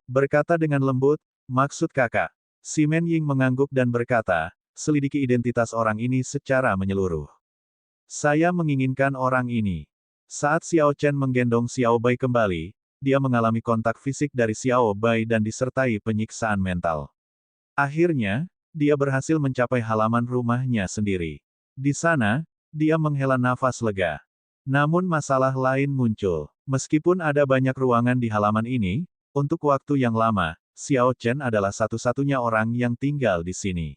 Berkata dengan lembut, maksud kakak. Si Men Ying mengangguk dan berkata, selidiki identitas orang ini secara menyeluruh. Saya menginginkan orang ini. Saat Xiao Chen menggendong Xiao Bai kembali, dia mengalami kontak fisik dari Xiao Bai dan disertai penyiksaan mental. Akhirnya, dia berhasil mencapai halaman rumahnya sendiri. Di sana, dia menghela nafas lega. Namun masalah lain muncul. Meskipun ada banyak ruangan di halaman ini, untuk waktu yang lama, Xiao Chen adalah satu-satunya orang yang tinggal di sini.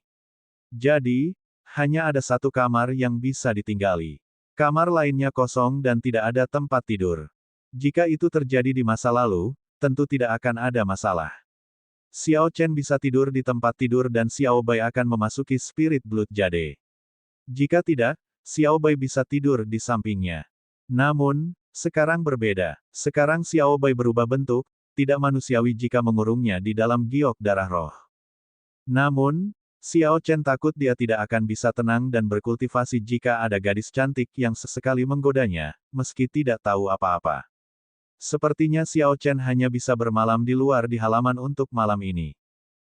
Jadi, hanya ada satu kamar yang bisa ditinggali. Kamar lainnya kosong dan tidak ada tempat tidur. Jika itu terjadi di masa lalu, tentu tidak akan ada masalah. Xiao Chen bisa tidur di tempat tidur dan Xiao Bai akan memasuki Spirit Blood Jade. Jika tidak, Xiao Bai bisa tidur di sampingnya. Namun, sekarang berbeda. Sekarang Xiao Bai berubah bentuk, tidak manusiawi jika mengurungnya di dalam giok darah roh. Namun, Xiao Chen takut dia tidak akan bisa tenang dan berkultivasi jika ada gadis cantik yang sesekali menggodanya, meski tidak tahu apa-apa. Sepertinya Xiao Chen hanya bisa bermalam di luar di halaman untuk malam ini.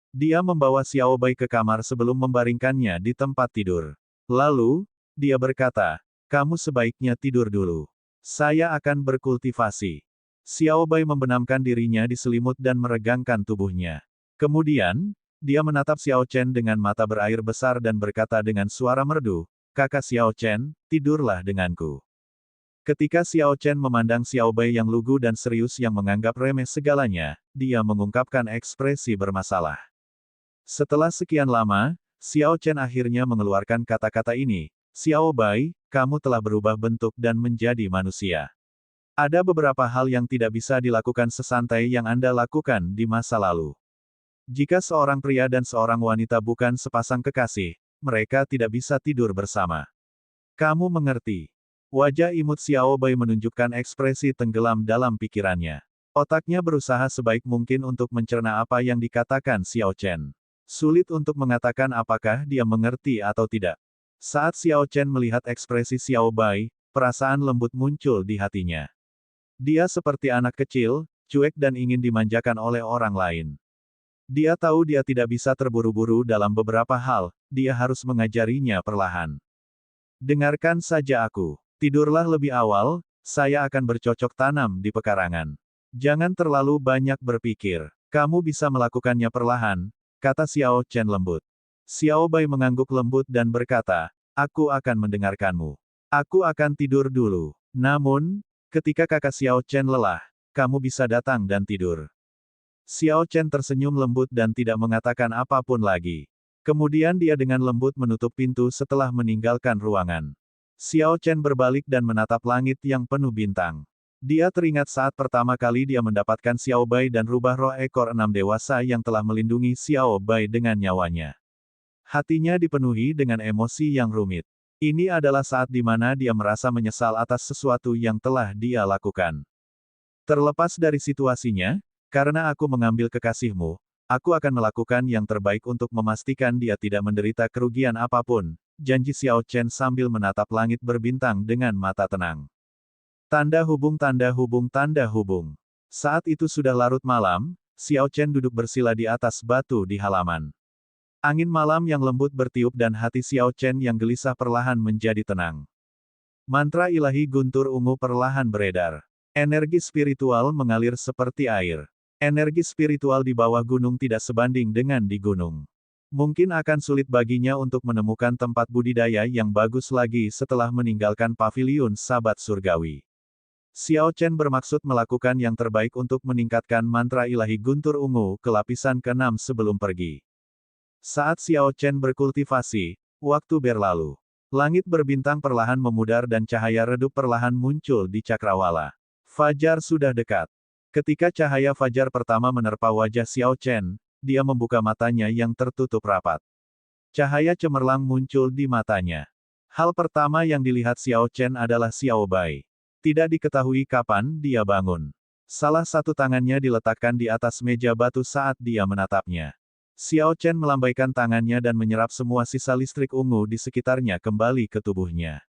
Dia membawa Xiao Bai ke kamar sebelum membaringkannya di tempat tidur. Lalu, dia berkata, kamu sebaiknya tidur dulu. Saya akan berkultivasi. Xiao Bai membenamkan dirinya di selimut dan meregangkan tubuhnya. Kemudian, dia menatap Xiao Chen dengan mata berair besar dan berkata dengan suara merdu, kakak Xiao Chen, tidurlah denganku. Ketika Xiao Chen memandang Xiao Bai yang lugu dan serius yang menganggap remeh segalanya, dia mengungkapkan ekspresi bermasalah. Setelah sekian lama, Xiao Chen akhirnya mengeluarkan kata-kata ini, Xiao Bai, kamu telah berubah bentuk dan menjadi manusia. Ada beberapa hal yang tidak bisa dilakukan sesantai yang Anda lakukan di masa lalu. Jika seorang pria dan seorang wanita bukan sepasang kekasih, mereka tidak bisa tidur bersama. Kamu mengerti. Wajah imut Xiao Bai menunjukkan ekspresi tenggelam dalam pikirannya. Otaknya berusaha sebaik mungkin untuk mencerna apa yang dikatakan Xiao Chen. Sulit untuk mengatakan apakah dia mengerti atau tidak. Saat Xiao Chen melihat ekspresi Xiao Bai, perasaan lembut muncul di hatinya. Dia seperti anak kecil, cuek dan ingin dimanjakan oleh orang lain. Dia tahu dia tidak bisa terburu-buru dalam beberapa hal, dia harus mengajarinya perlahan. Dengarkan saja aku. Tidurlah lebih awal, saya akan bercocok tanam di pekarangan. Jangan terlalu banyak berpikir. Kamu bisa melakukannya perlahan, kata Xiao Chen lembut. Xiao Bai mengangguk lembut dan berkata, aku akan mendengarkanmu. Aku akan tidur dulu. Namun, ketika kakak Xiao Chen lelah, kamu bisa datang dan tidur. Xiao Chen tersenyum lembut dan tidak mengatakan apapun lagi. Kemudian dia dengan lembut menutup pintu setelah meninggalkan ruangan. Xiao Chen berbalik dan menatap langit yang penuh bintang. Dia teringat saat pertama kali dia mendapatkan Xiao Bai dan rubah roh ekor 6 dewasa yang telah melindungi Xiao Bai dengan nyawanya. Hatinya dipenuhi dengan emosi yang rumit. Ini adalah saat di mana dia merasa menyesal atas sesuatu yang telah dia lakukan. Terlepas dari situasinya, karena aku mengambil kekasihmu, aku akan melakukan yang terbaik untuk memastikan dia tidak menderita kerugian apapun, janji Xiao Chen sambil menatap langit berbintang dengan mata tenang. Tanda hubung tanda hubung tanda hubung. Saat itu sudah larut malam, Xiao Chen duduk bersila di atas batu di halaman. Angin malam yang lembut bertiup dan hati Xiao Chen yang gelisah perlahan menjadi tenang. Mantra ilahi guntur ungu perlahan beredar. Energi spiritual mengalir seperti air. Energi spiritual di bawah gunung tidak sebanding dengan di gunung. Mungkin akan sulit baginya untuk menemukan tempat budidaya yang bagus lagi setelah meninggalkan paviliun Sabat Surgawi. Xiao Chen bermaksud melakukan yang terbaik untuk meningkatkan mantra ilahi guntur ungu ke lapisan ke-6 sebelum pergi. Saat Xiao Chen berkultivasi, waktu berlalu. Langit berbintang perlahan memudar dan cahaya redup perlahan muncul di cakrawala. Fajar sudah dekat. Ketika cahaya fajar pertama menerpa wajah Xiao Chen, dia membuka matanya yang tertutup rapat. Cahaya cemerlang muncul di matanya. Hal pertama yang dilihat Xiao Chen adalah Xiao Bai. Tidak diketahui kapan dia bangun. Salah satu tangannya diletakkan di atas meja batu saat dia menatapnya. Xiao Chen melambaikan tangannya dan menyerap semua sisa listrik ungu di sekitarnya kembali ke tubuhnya.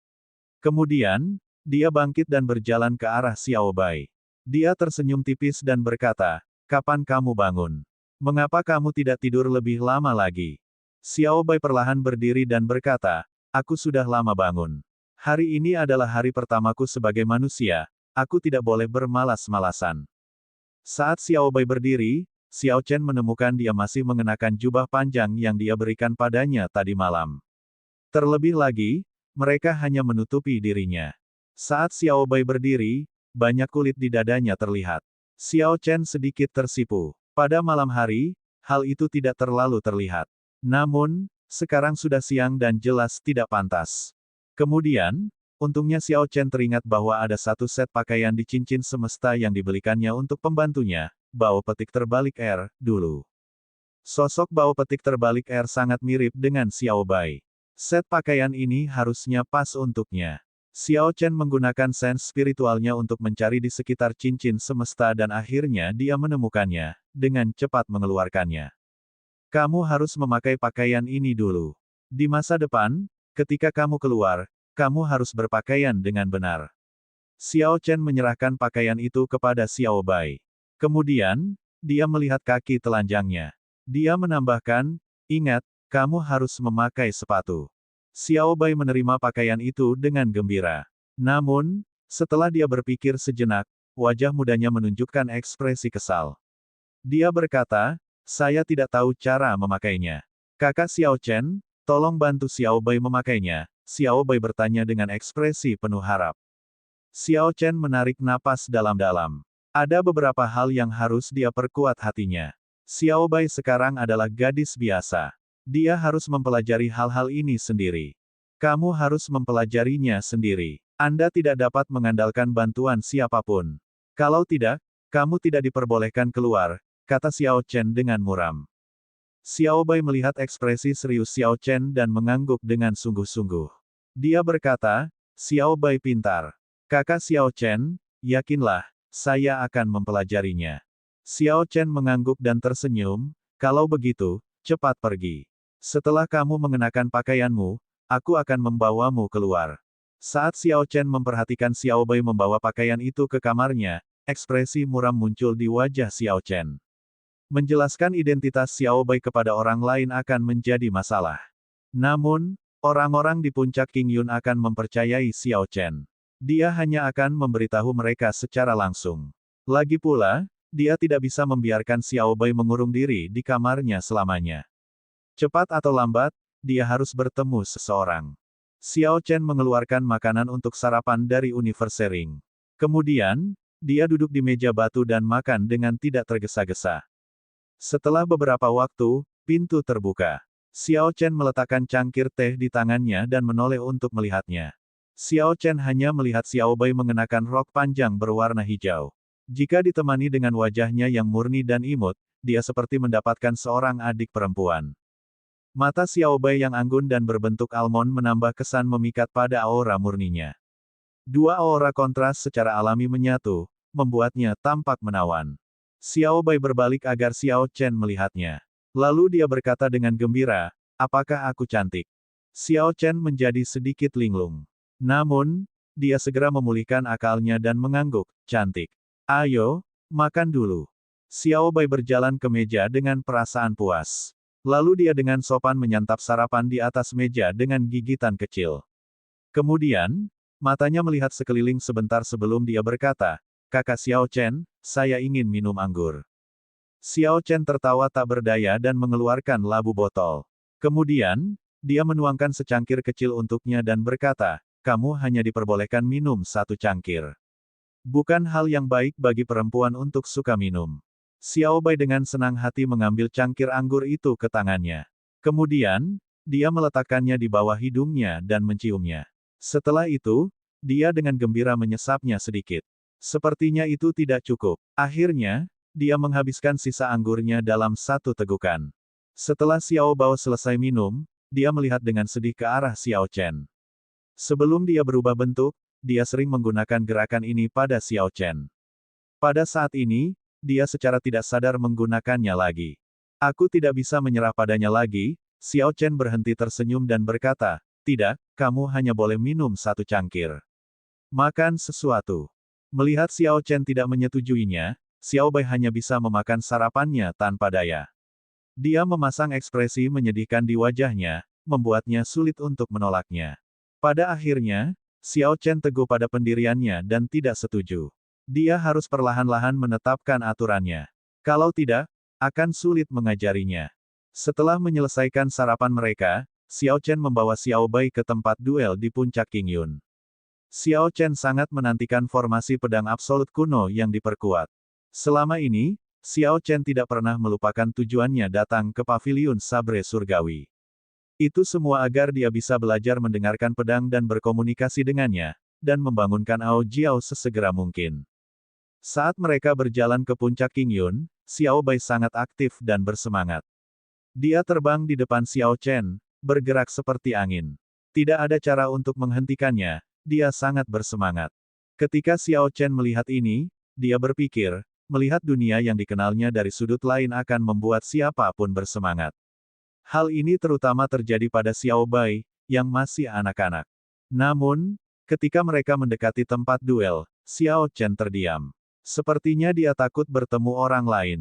Kemudian, dia bangkit dan berjalan ke arah Xiao Bai. Dia tersenyum tipis dan berkata, kapan kamu bangun? Mengapa kamu tidak tidur lebih lama lagi? Xiao Bai perlahan berdiri dan berkata, aku sudah lama bangun. Hari ini adalah hari pertamaku sebagai manusia, aku tidak boleh bermalas-malasan. Saat Xiao Bai berdiri, Xiao Chen menemukan dia masih mengenakan jubah panjang yang dia berikan padanya tadi malam. Terlebih lagi, mereka hanya menutupi dirinya. Saat Xiao Bai berdiri, banyak kulit di dadanya terlihat. Xiao Chen sedikit tersipu. Pada malam hari, hal itu tidak terlalu terlihat. Namun, sekarang sudah siang dan jelas tidak pantas. Kemudian, untungnya Xiao Chen teringat bahwa ada satu set pakaian di cincin semesta yang dibelikannya untuk pembantunya, Bao Petik Terbalik R, dulu. Sosok Bao Petik Terbalik R sangat mirip dengan Xiao Bai. Set pakaian ini harusnya pas untuknya. Xiao Chen menggunakan sense spiritualnya untuk mencari di sekitar cincin semesta dan akhirnya dia menemukannya, dengan cepat mengeluarkannya. Kamu harus memakai pakaian ini dulu. Di masa depan, ketika kamu keluar, kamu harus berpakaian dengan benar. Xiao Chen menyerahkan pakaian itu kepada Xiao Bai. Kemudian, dia melihat kaki telanjangnya. Dia menambahkan, ingat, kamu harus memakai sepatu. Xiao Bai menerima pakaian itu dengan gembira. Namun, setelah dia berpikir sejenak, wajah mudanya menunjukkan ekspresi kesal. Dia berkata, saya tidak tahu cara memakainya. Kakak Xiao Chen, tolong bantu Xiao Bai memakainya. Xiao Bai bertanya dengan ekspresi penuh harap. Xiao Chen menarik napas dalam-dalam. Ada beberapa hal yang harus dia perkuat hatinya. Xiao Bai sekarang adalah gadis biasa. Dia harus mempelajari hal-hal ini sendiri. Kamu harus mempelajarinya sendiri. Anda tidak dapat mengandalkan bantuan siapapun. Kalau tidak, kamu tidak diperbolehkan keluar, kata Xiao Chen dengan muram. Xiao Bai melihat ekspresi serius Xiao Chen dan mengangguk dengan sungguh-sungguh. Dia berkata, Xiao Bai pintar. Kakak Xiao Chen, yakinlah, saya akan mempelajarinya. Xiao Chen mengangguk dan tersenyum, kalau begitu, cepat pergi. Setelah kamu mengenakan pakaianmu, aku akan membawamu keluar. Saat Xiao Chen memperhatikan Xiao Bai membawa pakaian itu ke kamarnya, ekspresi muram muncul di wajah Xiao Chen. Menjelaskan identitas Xiao Bai kepada orang lain akan menjadi masalah. Namun, orang-orang di puncak King Yun akan mempercayai Xiao Chen. Dia hanya akan memberitahu mereka secara langsung. Lagi pula, dia tidak bisa membiarkan Xiao Bai mengurung diri di kamarnya selamanya. Cepat atau lambat, dia harus bertemu seseorang. Xiao Chen mengeluarkan makanan untuk sarapan dari Universe Ring. Kemudian, dia duduk di meja batu dan makan dengan tidak tergesa-gesa. Setelah beberapa waktu, pintu terbuka. Xiao Chen meletakkan cangkir teh di tangannya dan menoleh untuk melihatnya. Xiao Chen hanya melihat Xiao Bai mengenakan rok panjang berwarna hijau. Jika ditemani dengan wajahnya yang murni dan imut, dia seperti mendapatkan seorang adik perempuan. Mata Xiao Bai yang anggun dan berbentuk almond menambah kesan memikat pada aura murninya. Dua aura kontras secara alami menyatu, membuatnya tampak menawan. Xiao Bai berbalik agar Xiao Chen melihatnya. Lalu dia berkata dengan gembira, apakah aku cantik? Xiao Chen menjadi sedikit linglung. Namun, dia segera memulihkan akalnya dan mengangguk, cantik. Ayo, makan dulu. Xiao Bai berjalan ke meja dengan perasaan puas. Lalu dia dengan sopan menyantap sarapan di atas meja dengan gigitan kecil. Kemudian, matanya melihat sekeliling sebentar sebelum dia berkata, kakak Xiao Chen, saya ingin minum anggur. Xiao Chen tertawa tak berdaya dan mengeluarkan labu botol. Kemudian, dia menuangkan secangkir kecil untuknya dan berkata, kamu hanya diperbolehkan minum satu cangkir. Bukan hal yang baik bagi perempuan untuk suka minum. Xiao Bai dengan senang hati mengambil cangkir anggur itu ke tangannya. Kemudian, dia meletakkannya di bawah hidungnya dan menciumnya. Setelah itu, dia dengan gembira menyesapnya sedikit. Sepertinya itu tidak cukup. Akhirnya, dia menghabiskan sisa anggurnya dalam satu tegukan. Setelah Xiao Bao selesai minum, dia melihat dengan sedih ke arah Xiao Chen. Sebelum dia berubah bentuk, dia sering menggunakan gerakan ini pada Xiao Chen. Pada saat ini, dia secara tidak sadar menggunakannya lagi. Aku tidak bisa menyerah padanya lagi. Xiao Chen berhenti tersenyum dan berkata, tidak, kamu hanya boleh minum satu cangkir. Makan sesuatu. Melihat Xiao Chen tidak menyetujuinya, Xiao Bai hanya bisa memakan sarapannya tanpa daya. Dia memasang ekspresi menyedihkan di wajahnya, membuatnya sulit untuk menolaknya. Pada akhirnya, Xiao Chen teguh pada pendiriannya dan tidak setuju. Dia harus perlahan-lahan menetapkan aturannya. Kalau tidak, akan sulit mengajarinya. Setelah menyelesaikan sarapan mereka, Xiao Chen membawa Xiao Bai ke tempat duel di puncak Qingyun. Xiao Chen sangat menantikan formasi pedang absolut kuno yang diperkuat. Selama ini, Xiao Chen tidak pernah melupakan tujuannya datang ke paviliun Sabre Surgawi. Itu semua agar dia bisa belajar mendengarkan pedang dan berkomunikasi dengannya, dan membangunkan Ao Jiao sesegera mungkin. Saat mereka berjalan ke puncak Qingyun, Xiao Bai sangat aktif dan bersemangat. Dia terbang di depan Xiao Chen, bergerak seperti angin. Tidak ada cara untuk menghentikannya, dia sangat bersemangat. Ketika Xiao Chen melihat ini, dia berpikir, melihat dunia yang dikenalnya dari sudut lain akan membuat siapapun bersemangat. Hal ini terutama terjadi pada Xiao Bai, yang masih anak-anak. Namun, ketika mereka mendekati tempat duel, Xiao Chen terdiam. Sepertinya dia takut bertemu orang lain.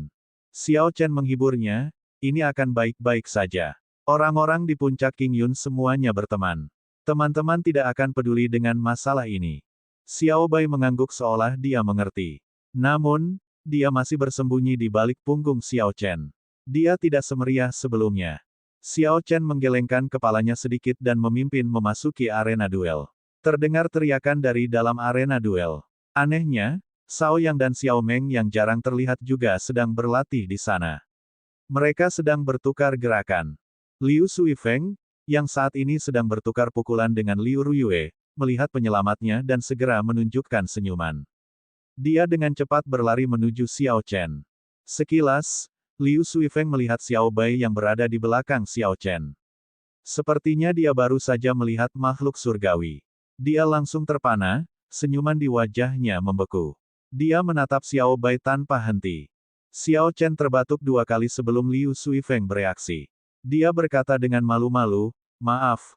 Xiao Chen menghiburnya, ini akan baik-baik saja. Orang-orang di puncak Qingyun semuanya berteman. Teman-teman tidak akan peduli dengan masalah ini. Xiao Bai mengangguk seolah dia mengerti. Namun, dia masih bersembunyi di balik punggung Xiao Chen. Dia tidak semeriah sebelumnya. Xiao Chen menggelengkan kepalanya sedikit dan memimpin memasuki arena duel. Terdengar teriakan dari dalam arena duel. Anehnya, Cao Yang dan Xiao Meng yang jarang terlihat juga sedang berlatih di sana. Mereka sedang bertukar gerakan. Liu Suifeng, yang saat ini sedang bertukar pukulan dengan Liu Ruyue, melihat penyelamatnya dan segera menunjukkan senyuman. Dia dengan cepat berlari menuju Xiao Chen. Sekilas, Liu Suifeng melihat Xiao Bai yang berada di belakang Xiao Chen. Sepertinya dia baru saja melihat makhluk surgawi. Dia langsung terpana, senyuman di wajahnya membeku. Dia menatap Xiao Bai tanpa henti. Xiao Chen terbatuk 2 kali sebelum Liu Suifeng bereaksi. Dia berkata dengan malu-malu, maaf.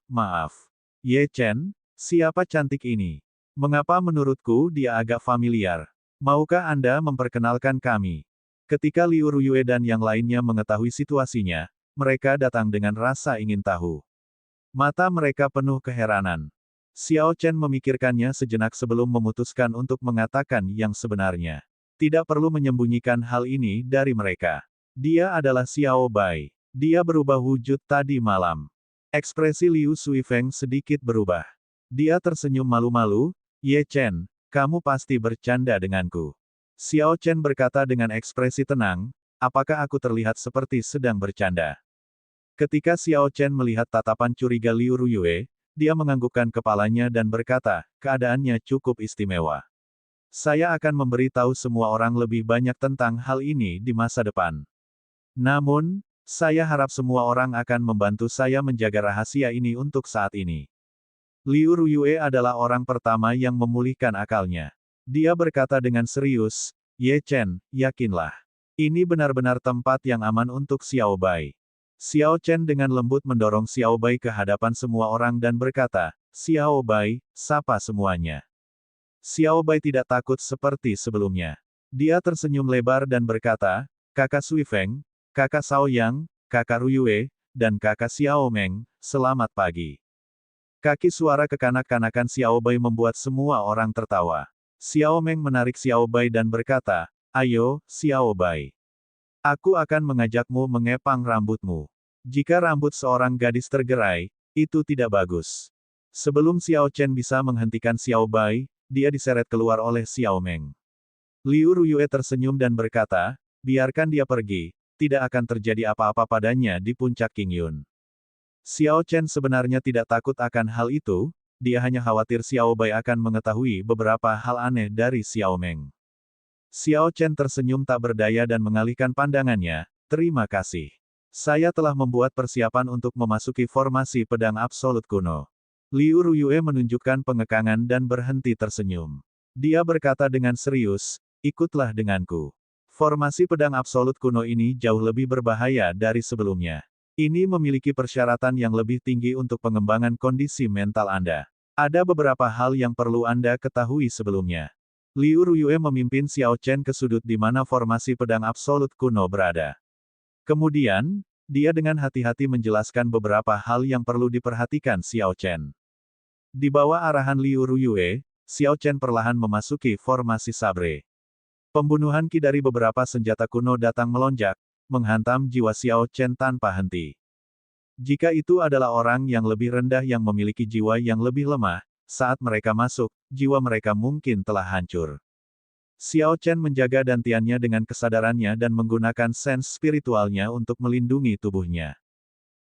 Ye Chen, siapa cantik ini? Mengapa menurutku dia agak familiar? Maukah Anda memperkenalkan kami? Ketika Liu Ruyue dan yang lainnya mengetahui situasinya, mereka datang dengan rasa ingin tahu. Mata mereka penuh keheranan. Xiao Chen memikirkannya sejenak sebelum memutuskan untuk mengatakan yang sebenarnya. Tidak perlu menyembunyikan hal ini dari mereka. Dia adalah Xiao Bai. Dia berubah wujud tadi malam. Ekspresi Liu Suifeng sedikit berubah. Dia tersenyum malu-malu, Ye Chen, kamu pasti bercanda denganku. Xiao Chen berkata dengan ekspresi tenang, apakah aku terlihat seperti sedang bercanda? Ketika Xiao Chen melihat tatapan curiga Liu Ruyue, dia menganggukkan kepalanya dan berkata, keadaannya cukup istimewa. Saya akan memberitahu semua orang lebih banyak tentang hal ini di masa depan. Namun, saya harap semua orang akan membantu saya menjaga rahasia ini untuk saat ini. Liu Ruyue adalah orang pertama yang memulihkan akalnya. Dia berkata dengan serius, Ye Chen, yakinlah. Ini benar-benar tempat yang aman untuk Xiao Bai. Xiao Chen dengan lembut mendorong Xiao Bai ke hadapan semua orang dan berkata, Xiao Bai, sapa semuanya. Xiao Bai tidak takut seperti sebelumnya. Dia tersenyum lebar dan berkata, Kakak Suifeng, Kakak Cao Yang, Kakak Ruyue, dan Kakak Xiao Meng, selamat pagi. Kaki suara kekanak-kanakan Xiao Bai membuat semua orang tertawa. Xiao Meng menarik Xiao Bai dan berkata, ayo, Xiao Bai. Aku akan mengajakmu mengepang rambutmu. Jika rambut seorang gadis tergerai, itu tidak bagus. Sebelum Xiao Chen bisa menghentikan Xiao Bai, dia diseret keluar oleh Xiao Meng. Liu Ruyue tersenyum dan berkata, biarkan dia pergi, tidak akan terjadi apa-apa padanya di puncak Qingyun. Xiao Chen sebenarnya tidak takut akan hal itu, dia hanya khawatir Xiao Bai akan mengetahui beberapa hal aneh dari Xiao Meng. Xiao Chen tersenyum tak berdaya dan mengalihkan pandangannya, terima kasih. Saya telah membuat persiapan untuk memasuki formasi pedang absolut kuno. Liu Ruyue menunjukkan pengekangan dan berhenti tersenyum. Dia berkata dengan serius, ikutlah denganku. Formasi pedang absolut kuno ini jauh lebih berbahaya dari sebelumnya. Ini memiliki persyaratan yang lebih tinggi untuk pengembangan kondisi mental Anda. Ada beberapa hal yang perlu Anda ketahui sebelumnya. Liu Ruyue memimpin Xiao Chen ke sudut di mana formasi pedang absolut kuno berada. Kemudian, dia dengan hati-hati menjelaskan beberapa hal yang perlu diperhatikan Xiao Chen. Di bawah arahan Liu Ruyue, Xiao Chen perlahan memasuki formasi sabre. Pembunuhan ki dari beberapa senjata kuno datang melonjak, menghantam jiwa Xiao Chen tanpa henti. Jika itu adalah orang yang lebih rendah yang memiliki jiwa yang lebih lemah, saat mereka masuk, jiwa mereka mungkin telah hancur. Xiao Chen menjaga dantiannya dengan kesadarannya dan menggunakan sense spiritualnya untuk melindungi tubuhnya.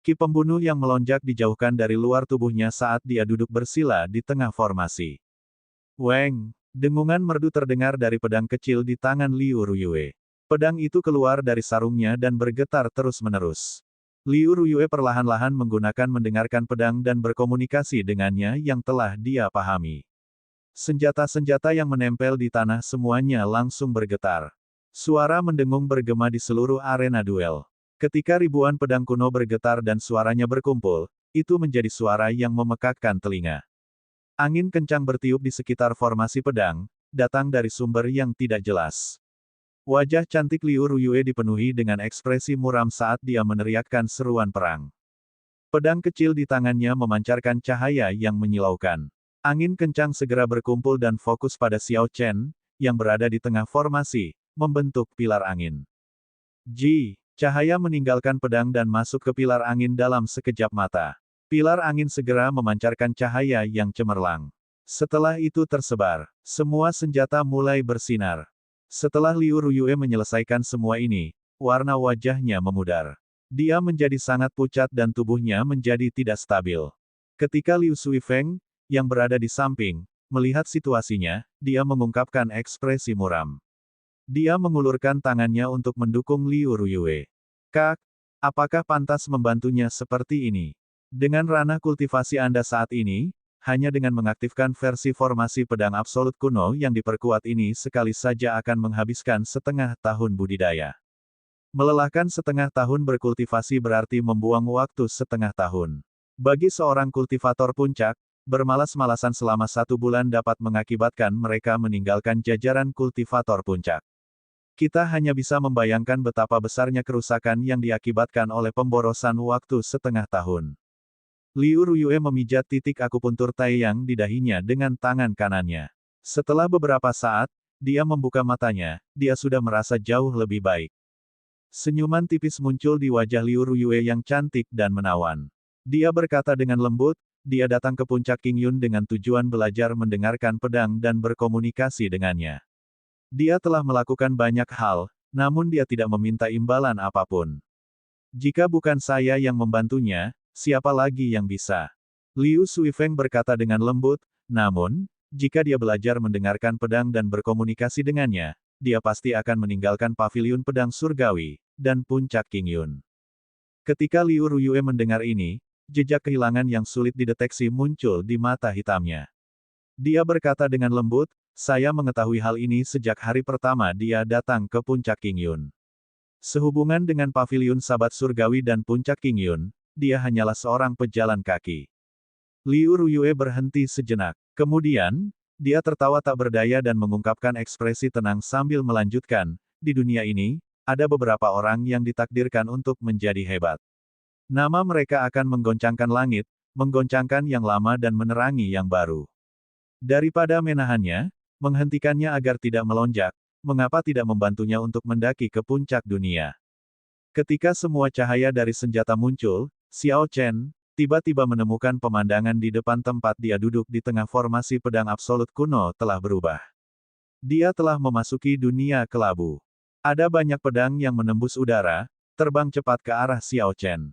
Ki pembunuh yang melonjak dijauhkan dari luar tubuhnya saat dia duduk bersila di tengah formasi. Weng! Dengungan merdu terdengar dari pedang kecil di tangan Liu Ruyue. Pedang itu keluar dari sarungnya dan bergetar terus-menerus. Liu Ruyue perlahan-lahan menggunakan mendengarkan pedang dan berkomunikasi dengannya yang telah dia pahami. Senjata-senjata yang menempel di tanah semuanya langsung bergetar. Suara mendengung bergema di seluruh arena duel. Ketika ribuan pedang kuno bergetar dan suaranya berkumpul, itu menjadi suara yang memekakkan telinga. Angin kencang bertiup di sekitar formasi pedang, datang dari sumber yang tidak jelas. Wajah cantik Liu Ruyue dipenuhi dengan ekspresi muram saat dia meneriakkan seruan perang. Pedang kecil di tangannya memancarkan cahaya yang menyilaukan. Angin kencang segera berkumpul dan fokus pada Xiao Chen, yang berada di tengah formasi, membentuk pilar angin. Cahaya meninggalkan pedang dan masuk ke pilar angin dalam sekejap mata. Pilar angin segera memancarkan cahaya yang cemerlang. Setelah itu tersebar, semua senjata mulai bersinar. Setelah Liu Ruyue menyelesaikan semua ini, warna wajahnya memudar. Dia menjadi sangat pucat dan tubuhnya menjadi tidak stabil. Ketika Liu Suifeng, yang berada di samping, melihat situasinya, dia mengungkapkan ekspresi muram. Dia mengulurkan tangannya untuk mendukung Liu Ruyue. Kak, apakah pantas membantunya seperti ini? Dengan ranah kultivasi Anda saat ini, hanya dengan mengaktifkan versi formasi pedang absolut kuno yang diperkuat ini sekali saja akan menghabiskan setengah tahun budidaya. Melelahkan setengah tahun berkultivasi berarti membuang waktu setengah tahun. Bagi seorang kultivator puncak, bermalas-malasan selama 1 bulan dapat mengakibatkan mereka meninggalkan jajaran kultivator puncak. Kita hanya bisa membayangkan betapa besarnya kerusakan yang diakibatkan oleh pemborosan waktu setengah tahun. Liu Ruyue memijat titik akupuntur Taiyang di dahinya dengan tangan kanannya. Setelah beberapa saat, dia membuka matanya, dia sudah merasa jauh lebih baik. Senyuman tipis muncul di wajah Liu Ruyue yang cantik dan menawan. Dia berkata dengan lembut, dia datang ke puncak Qingyun dengan tujuan belajar mendengarkan pedang dan berkomunikasi dengannya. Dia telah melakukan banyak hal, namun dia tidak meminta imbalan apapun. Jika bukan saya yang membantunya, siapa lagi yang bisa? Liu Suifeng berkata dengan lembut, namun, jika dia belajar mendengarkan pedang dan berkomunikasi dengannya, dia pasti akan meninggalkan paviliun pedang surgawi, dan puncak Qingyun. Ketika Liu Ruyue mendengar ini, jejak kehilangan yang sulit dideteksi muncul di mata hitamnya. Dia berkata dengan lembut, saya mengetahui hal ini sejak hari pertama dia datang ke puncak Qingyun. Sehubungan dengan paviliun Sabat Surgawi dan puncak Qingyun, dia hanyalah seorang pejalan kaki. Liu Ruyue berhenti sejenak. Kemudian, dia tertawa tak berdaya dan mengungkapkan ekspresi tenang sambil melanjutkan, di dunia ini, ada beberapa orang yang ditakdirkan untuk menjadi hebat. Nama mereka akan menggoncangkan langit, menggoncangkan yang lama dan menerangi yang baru. Daripada menahannya, menghentikannya agar tidak melonjak, mengapa tidak membantunya untuk mendaki ke puncak dunia? Ketika semua cahaya dari senjata muncul, Xiao Chen tiba-tiba menemukan pemandangan di depan tempat dia duduk di tengah formasi pedang absolut kuno telah berubah. Dia telah memasuki dunia kelabu. Ada banyak pedang yang menembus udara, terbang cepat ke arah Xiao Chen.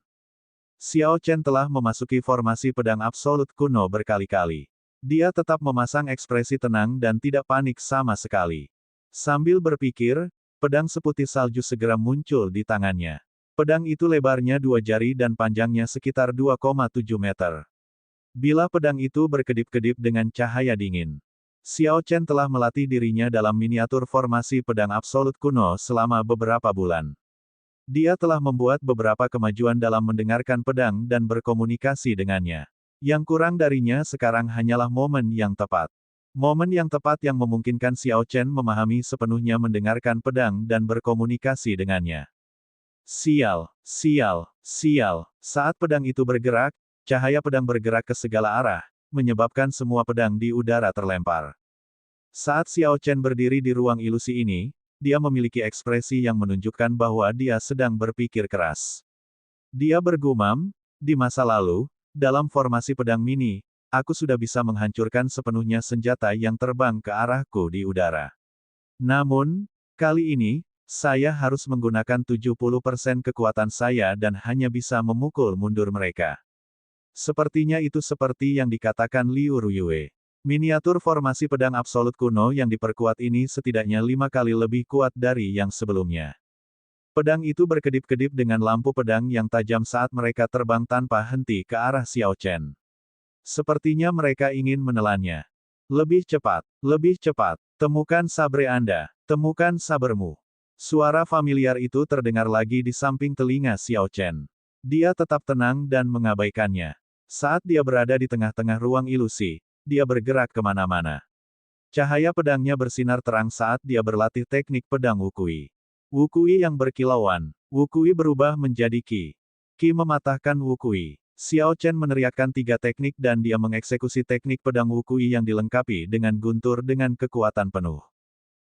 Xiao Chen telah memasuki formasi pedang absolut kuno berkali-kali. Dia tetap memasang ekspresi tenang dan tidak panik sama sekali. Sambil berpikir, pedang seputih salju segera muncul di tangannya. Pedang itu lebarnya 2 jari dan panjangnya sekitar 2,7 meter. Bila pedang itu berkedip-kedip dengan cahaya dingin. Xiao Chen telah melatih dirinya dalam miniatur formasi pedang absolut kuno selama beberapa bulan. Dia telah membuat beberapa kemajuan dalam mendengarkan pedang dan berkomunikasi dengannya. Yang kurang darinya sekarang hanyalah momen yang tepat. Momen yang tepat yang memungkinkan Xiao Chen memahami sepenuhnya mendengarkan pedang dan berkomunikasi dengannya. Sial, sial, sial. Saat pedang itu bergerak, cahaya pedang bergerak ke segala arah, menyebabkan semua pedang di udara terlempar. Saat Xiao Chen berdiri di ruang ilusi ini, dia memiliki ekspresi yang menunjukkan bahwa dia sedang berpikir keras. Dia bergumam, di masa lalu, dalam formasi pedang mini, aku sudah bisa menghancurkan sepenuhnya senjata yang terbang ke arahku di udara. Namun, kali ini, saya harus menggunakan 70% kekuatan saya dan hanya bisa memukul mundur mereka. Sepertinya itu seperti yang dikatakan Liu Ruyue. Miniatur formasi pedang absolut kuno yang diperkuat ini setidaknya 5 kali lebih kuat dari yang sebelumnya. Pedang itu berkedip-kedip dengan lampu pedang yang tajam saat mereka terbang tanpa henti ke arah Xiao Chen. Sepertinya mereka ingin menelannya. Lebih cepat, temukan sabre Anda, temukan sabermu. Suara familiar itu terdengar lagi di samping telinga Xiao Chen. Dia tetap tenang dan mengabaikannya. Saat dia berada di tengah-tengah ruang ilusi, dia bergerak kemana-mana. Cahaya pedangnya bersinar terang saat dia berlatih teknik pedang wukui. Wukui yang berkilauan. Wukui berubah menjadi Qi. Qi mematahkan wukui. Xiao Chen meneriakkan 3 teknik dan dia mengeksekusi teknik pedang wukui yang dilengkapi dengan guntur dengan kekuatan penuh.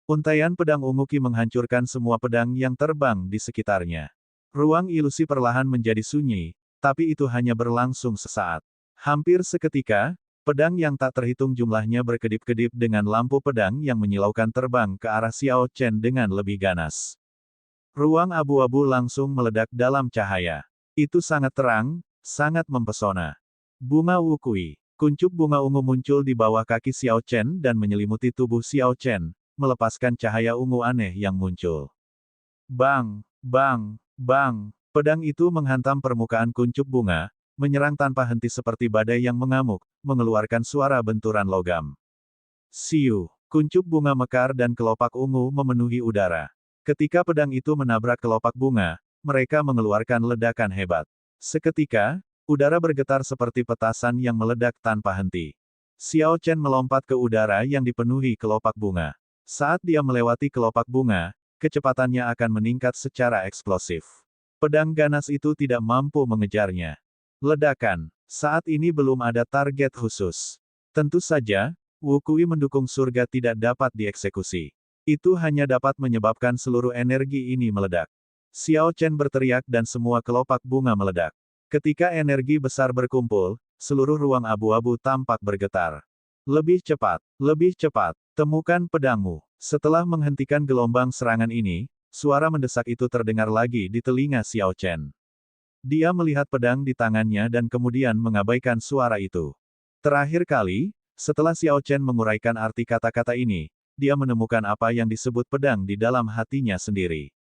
Untaian pedang ungu Qi menghancurkan semua pedang yang terbang di sekitarnya. Ruang ilusi perlahan menjadi sunyi, tapi itu hanya berlangsung sesaat. Hampir seketika, pedang yang tak terhitung jumlahnya berkedip-kedip dengan lampu pedang yang menyilaukan terbang ke arah Xiao Chen dengan lebih ganas. Ruang abu-abu langsung meledak dalam cahaya. Itu sangat terang, sangat mempesona. Bunga wukui. Kuncup bunga ungu muncul di bawah kaki Xiao Chen dan menyelimuti tubuh Xiao Chen, melepaskan cahaya ungu aneh yang muncul. Bang, bang, bang. Pedang itu menghantam permukaan kuncup bunga, menyerang tanpa henti seperti badai yang mengamuk, mengeluarkan suara benturan logam. Siu, kuncup bunga mekar dan kelopak ungu memenuhi udara. Ketika pedang itu menabrak kelopak bunga, mereka mengeluarkan ledakan hebat. Seketika, udara bergetar seperti petasan yang meledak tanpa henti. Xiao Chen melompat ke udara yang dipenuhi kelopak bunga. Saat dia melewati kelopak bunga, kecepatannya akan meningkat secara eksplosif. Pedang ganas itu tidak mampu mengejarnya. Ledakan. Saat ini belum ada target khusus. Tentu saja, wukui mendukung surga tidak dapat dieksekusi. Itu hanya dapat menyebabkan seluruh energi ini meledak. Xiao Chen berteriak dan semua kelopak bunga meledak. Ketika energi besar berkumpul, seluruh ruang abu-abu tampak bergetar. Lebih cepat, temukan pedangmu. Setelah menghentikan gelombang serangan ini, suara mendesak itu terdengar lagi di telinga Xiao Chen. Dia melihat pedang di tangannya dan kemudian mengabaikan suara itu. Terakhir kali, setelah Xiao Chen menguraikan arti kata-kata ini, dia menemukan apa yang disebut pedang di dalam hatinya sendiri.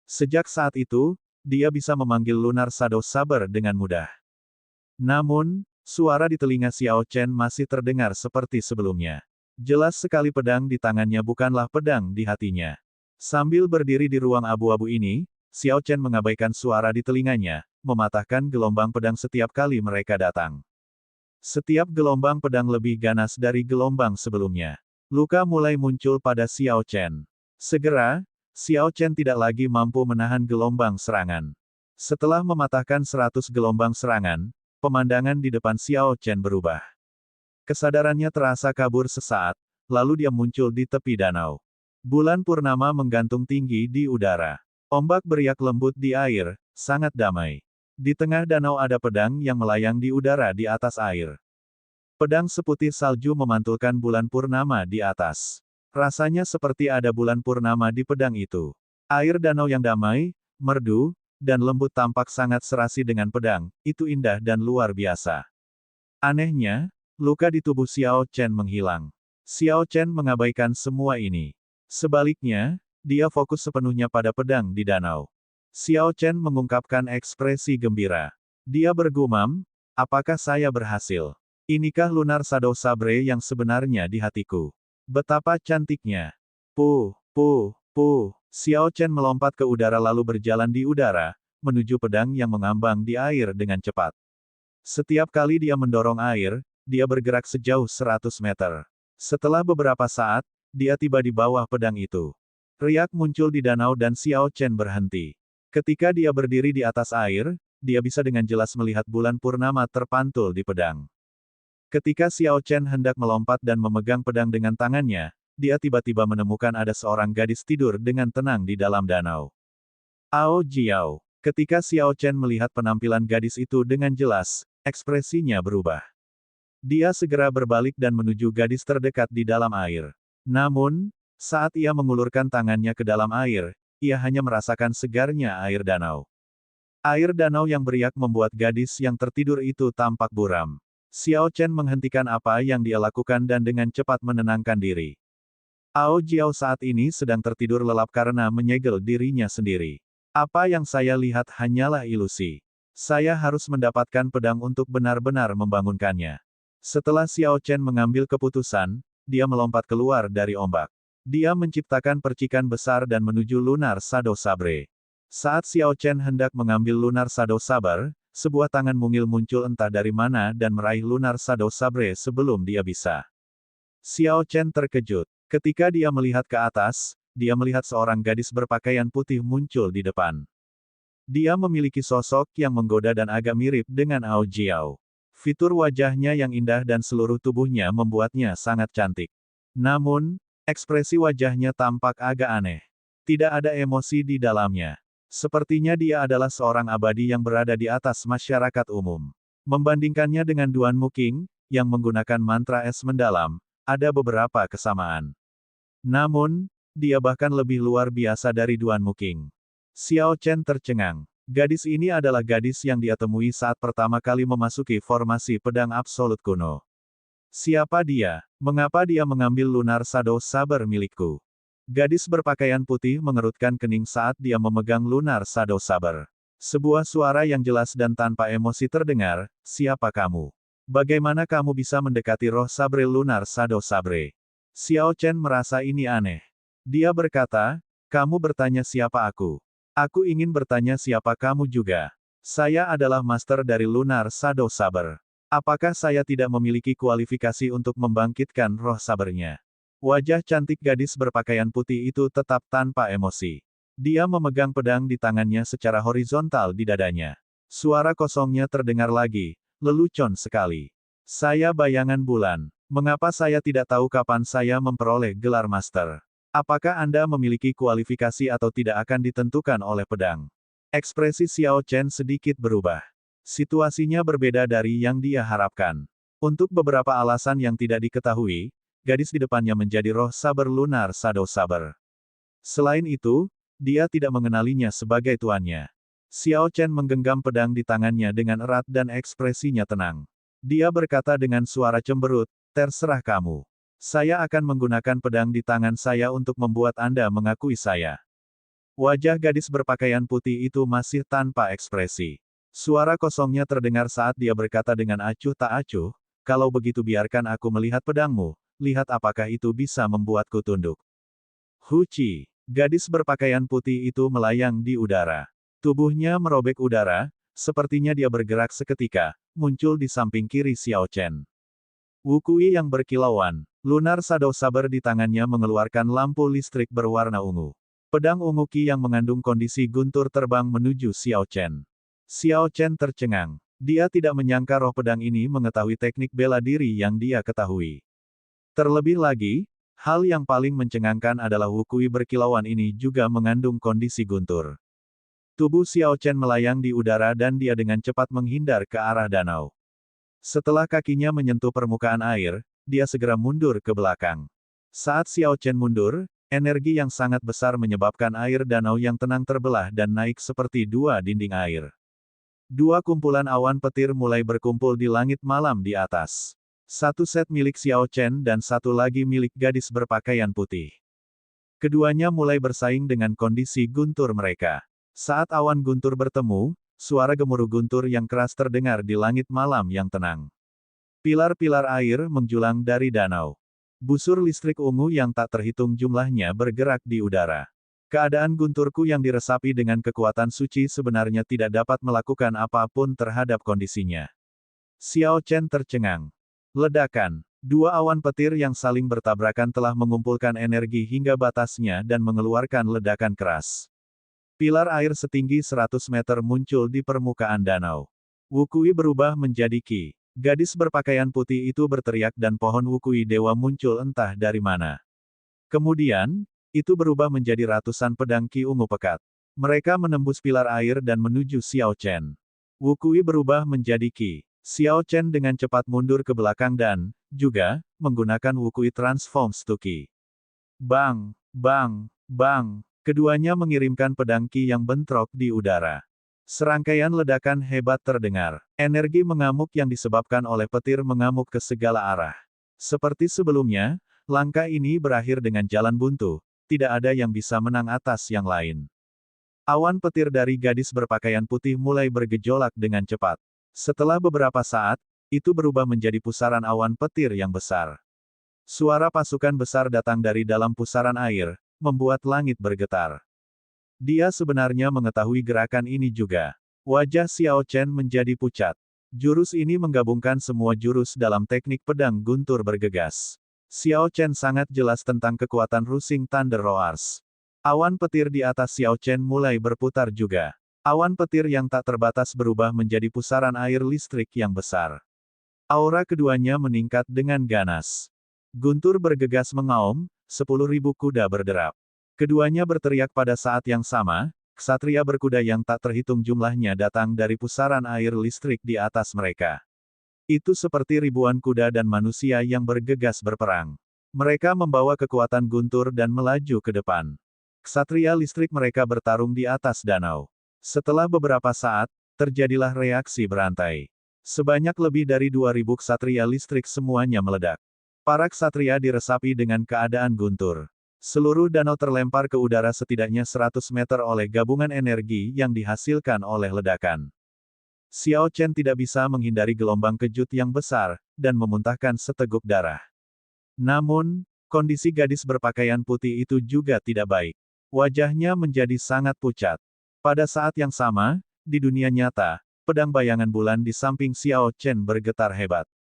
Sejak saat itu, dia bisa memanggil Lunar Shadow Saber dengan mudah. Namun, suara di telinga Xiao Chen masih terdengar seperti sebelumnya. Jelas sekali pedang di tangannya bukanlah pedang di hatinya. Sambil berdiri di ruang abu-abu ini, Xiao Chen mengabaikan suara di telinganya, mematahkan gelombang pedang setiap kali mereka datang. Setiap gelombang pedang lebih ganas dari gelombang sebelumnya. Luka mulai muncul pada Xiao Chen. Segera, Xiao Chen tidak lagi mampu menahan gelombang serangan. Setelah mematahkan 100 gelombang serangan, pemandangan di depan Xiao Chen berubah. Kesadarannya terasa kabur sesaat, lalu dia muncul di tepi danau. Bulan purnama menggantung tinggi di udara. Ombak beriak lembut di air, sangat damai. Di tengah danau ada pedang yang melayang di udara di atas air. Pedang seputih salju memantulkan bulan purnama di atas. Rasanya seperti ada bulan purnama di pedang itu. Air danau yang damai, merdu, dan lembut tampak sangat serasi dengan pedang, itu indah dan luar biasa. Anehnya, luka di tubuh Xiao Chen menghilang. Xiao Chen mengabaikan semua ini. Sebaliknya, dia fokus sepenuhnya pada pedang di danau. Xiao Chen mengungkapkan ekspresi gembira. Dia bergumam, apakah saya berhasil? Inikah Lunar Shadow Sabre yang sebenarnya di hatiku? Betapa cantiknya. Xiao Chen melompat ke udara lalu berjalan di udara, menuju pedang yang mengambang di air dengan cepat. Setiap kali dia mendorong air, dia bergerak sejauh 100 meter. Setelah beberapa saat, dia tiba di bawah pedang itu. Riak muncul di danau dan Xiao Chen berhenti. Ketika dia berdiri di atas air, dia bisa dengan jelas melihat bulan purnama terpantul di pedang. Ketika Xiao Chen hendak melompat dan memegang pedang dengan tangannya, dia tiba-tiba menemukan ada seorang gadis tidur dengan tenang di dalam danau. Ao Jiao. Ketika Xiao Chen melihat penampilan gadis itu dengan jelas, ekspresinya berubah. Dia segera berbalik dan menuju gadis terdekat di dalam air. Namun, saat ia mengulurkan tangannya ke dalam air, ia hanya merasakan segarnya air danau. Air danau yang beriak membuat gadis yang tertidur itu tampak buram. Xiao Chen menghentikan apa yang dia lakukan dan dengan cepat menenangkan diri. Ao Jiao saat ini sedang tertidur lelap karena menyegel dirinya sendiri. Apa yang saya lihat hanyalah ilusi. Saya harus mendapatkan pedang untuk benar-benar membangunkannya. Setelah Xiao Chen mengambil keputusan, dia melompat keluar dari ombak. Dia menciptakan percikan besar dan menuju Lunar Shadow Sabre. Saat Xiao Chen hendak mengambil Lunar Shadow Sabre, sebuah tangan mungil muncul entah dari mana dan meraih Lunar Shadow Sabre sebelum dia bisa. Xiao Chen terkejut. Ketika dia melihat ke atas, dia melihat seorang gadis berpakaian putih muncul di depan. Dia memiliki sosok yang menggoda dan agak mirip dengan Ao Jiao. Fitur wajahnya yang indah dan seluruh tubuhnya membuatnya sangat cantik. Namun, ekspresi wajahnya tampak agak aneh. Tidak ada emosi di dalamnya. Sepertinya dia adalah seorang abadi yang berada di atas masyarakat umum. Membandingkannya dengan Duan Muking, yang menggunakan mantra es mendalam, ada beberapa kesamaan. Namun, dia bahkan lebih luar biasa dari Duan Muking. Xiao Chen tercengang. Gadis ini adalah gadis yang dia temui saat pertama kali memasuki formasi pedang absolut kuno. Siapa dia? Mengapa dia mengambil Lunar Shadow Saber milikku? Gadis berpakaian putih mengerutkan kening saat dia memegang Lunar Shadow Saber. Sebuah suara yang jelas dan tanpa emosi terdengar, "Siapa kamu? Bagaimana kamu bisa mendekati roh sabre Lunar Shadow Sabre?" Xiao Chen merasa ini aneh. Dia berkata, "Kamu bertanya siapa aku? Aku ingin bertanya siapa kamu juga. Saya adalah master dari Lunar Shadow Saber. Apakah saya tidak memiliki kualifikasi untuk membangkitkan roh sabernya?" Wajah cantik gadis berpakaian putih itu tetap tanpa emosi. Dia memegang pedang di tangannya secara horizontal di dadanya. Suara kosongnya terdengar lagi, lelucon sekali. "Saya bayangan bulan. Mengapa saya tidak tahu kapan saya memperoleh gelar master? Apakah Anda memiliki kualifikasi atau tidak akan ditentukan oleh pedang?" Ekspresi Xiao Chen sedikit berubah. Situasinya berbeda dari yang dia harapkan. Untuk beberapa alasan yang tidak diketahui, gadis di depannya menjadi roh saber Lunar Shadow Saber. Selain itu, dia tidak mengenalinya sebagai tuannya. Xiao Chen menggenggam pedang di tangannya dengan erat dan ekspresinya tenang. Dia berkata dengan suara cemberut, "Terserah kamu. Saya akan menggunakan pedang di tangan saya untuk membuat Anda mengakui saya." Wajah gadis berpakaian putih itu masih tanpa ekspresi. Suara kosongnya terdengar saat dia berkata dengan acuh tak acuh, "Kalau begitu biarkan aku melihat pedangmu, lihat apakah itu bisa membuatku tunduk." Huci. Gadis berpakaian putih itu melayang di udara. Tubuhnya merobek udara, sepertinya dia bergerak seketika, muncul di samping kiri Xiao Chen. Wukui yang berkilauan. Lunar Shadow Saber di tangannya mengeluarkan lampu listrik berwarna ungu. Pedang ungu Qi yang mengandung kondisi guntur terbang menuju Xiao Chen. Xiao Chen tercengang. Dia tidak menyangka roh pedang ini mengetahui teknik bela diri yang dia ketahui. Terlebih lagi, hal yang paling mencengangkan adalah Wukui berkilauan ini juga mengandung kondisi guntur. Tubuh Xiao Chen melayang di udara dan dia dengan cepat menghindar ke arah danau. Setelah kakinya menyentuh permukaan air, dia segera mundur ke belakang. Saat Xiao Chen mundur, energi yang sangat besar menyebabkan air danau yang tenang terbelah dan naik seperti dua dinding air. Dua kumpulan awan petir mulai berkumpul di langit malam di atas. Satu set milik Xiao Chen dan satu lagi milik gadis berpakaian putih. Keduanya mulai bersaing dengan kondisi guntur mereka. Saat awan guntur bertemu, suara gemuruh guntur yang keras terdengar di langit malam yang tenang. Pilar-pilar air menjulang dari danau. Busur listrik ungu yang tak terhitung jumlahnya bergerak di udara. Keadaan gunturku yang diresapi dengan kekuatan suci sebenarnya tidak dapat melakukan apapun terhadap kondisinya. Xiao Chen tercengang. Ledakan. Dua awan petir yang saling bertabrakan telah mengumpulkan energi hingga batasnya dan mengeluarkan ledakan keras. Pilar air setinggi 100 meter muncul di permukaan danau. Wukui berubah menjadi Qi. Gadis berpakaian putih itu berteriak dan pohon Wukui Dewa muncul entah dari mana. Kemudian, itu berubah menjadi ratusan pedang Qi ungu pekat. Mereka menembus pilar air dan menuju Xiao Chen. Wukui berubah menjadi Qi. Xiao Chen dengan cepat mundur ke belakang dan, juga, menggunakan Wukui Transforms to Qi. Bang! Bang! Bang! Keduanya mengirimkan pedang Qi yang bentrok di udara. Serangkaian ledakan hebat terdengar. Energi mengamuk yang disebabkan oleh petir mengamuk ke segala arah. Seperti sebelumnya, langkah ini berakhir dengan jalan buntu. Tidak ada yang bisa menang atas yang lain. Awan petir dari gadis berpakaian putih mulai bergejolak dengan cepat. Setelah beberapa saat, itu berubah menjadi pusaran awan petir yang besar. Suara pasukan besar datang dari dalam pusaran air, membuat langit bergetar. Dia sebenarnya mengetahui gerakan ini juga. Wajah Xiao Chen menjadi pucat. Jurus ini menggabungkan semua jurus dalam teknik pedang guntur bergegas. Xiao Chen sangat jelas tentang kekuatan Rushing Thunder Roars. Awan petir di atas Xiao Chen mulai berputar juga. Awan petir yang tak terbatas berubah menjadi pusaran air listrik yang besar. Aura keduanya meningkat dengan ganas. Guntur bergegas mengaum, 10.000 kuda berderap. Keduanya berteriak pada saat yang sama, ksatria berkuda yang tak terhitung jumlahnya datang dari pusaran air listrik di atas mereka. Itu seperti ribuan kuda dan manusia yang bergegas berperang. Mereka membawa kekuatan guntur dan melaju ke depan. Ksatria listrik mereka bertarung di atas danau. Setelah beberapa saat, terjadilah reaksi berantai. Sebanyak lebih dari 2.000 ksatria listrik semuanya meledak. Para ksatria diresapi dengan keadaan guntur. Seluruh danau terlempar ke udara setidaknya 100 meter oleh gabungan energi yang dihasilkan oleh ledakan. Xiao Chen tidak bisa menghindari gelombang kejut yang besar, dan memuntahkan seteguk darah. Namun, kondisi gadis berpakaian putih itu juga tidak baik. Wajahnya menjadi sangat pucat. Pada saat yang sama, di dunia nyata, pedang bayangan bulan di samping Xiao Chen bergetar hebat.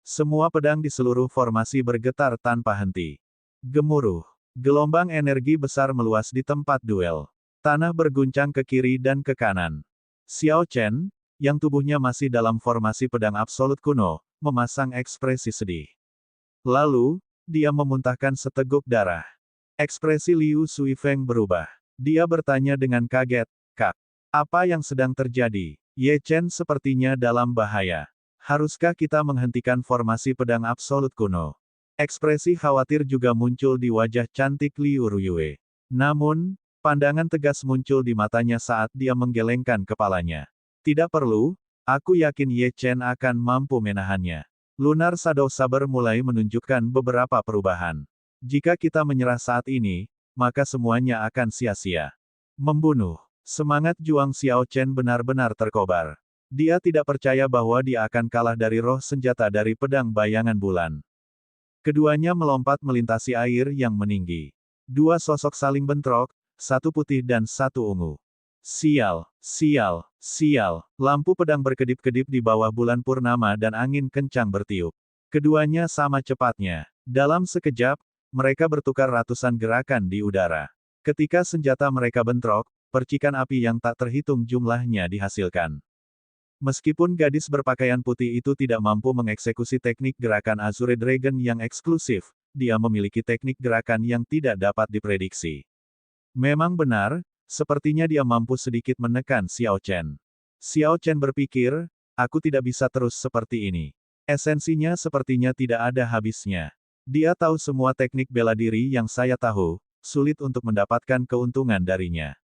Semua pedang di seluruh formasi bergetar tanpa henti. Gemuruh. Gelombang energi besar meluas di tempat duel. Tanah berguncang ke kiri dan ke kanan. Xiao Chen, yang tubuhnya masih dalam formasi pedang absolut kuno, memasang ekspresi sedih. Lalu, dia memuntahkan seteguk darah. Ekspresi Liu Suifeng berubah. Dia bertanya dengan kaget, "Kak, apa yang sedang terjadi?" Ye Chen sepertinya dalam bahaya. Haruskah kita menghentikan formasi pedang absolut kuno? Ekspresi khawatir juga muncul di wajah cantik Liu Ruyue. Namun, pandangan tegas muncul di matanya saat dia menggelengkan kepalanya. Tidak perlu, aku yakin Ye Chen akan mampu menahannya. Lunar Shadow Saber mulai menunjukkan beberapa perubahan. Jika kita menyerah saat ini, maka semuanya akan sia-sia. Membunuh. Semangat juang Xiao Chen benar-benar terkobar. Dia tidak percaya bahwa dia akan kalah dari roh senjata dari pedang bayangan bulan. Keduanya melompat melintasi air yang meninggi. Dua sosok saling bentrok, satu putih dan satu ungu. Sial, sial, sial. Lampu pedang berkedip-kedip di bawah bulan purnama dan angin kencang bertiup. Keduanya sama cepatnya. Dalam sekejap, mereka bertukar ratusan gerakan di udara. Ketika senjata mereka bentrok, percikan api yang tak terhitung jumlahnya dihasilkan. Meskipun gadis berpakaian putih itu tidak mampu mengeksekusi teknik gerakan Azure Dragon yang eksklusif, dia memiliki teknik gerakan yang tidak dapat diprediksi. Memang benar, sepertinya dia mampu sedikit menekan Xiao Chen. Xiao Chen berpikir, aku tidak bisa terus seperti ini. Esensinya sepertinya tidak ada habisnya. Dia tahu semua teknik bela diri yang saya tahu, sulit untuk mendapatkan keuntungan darinya.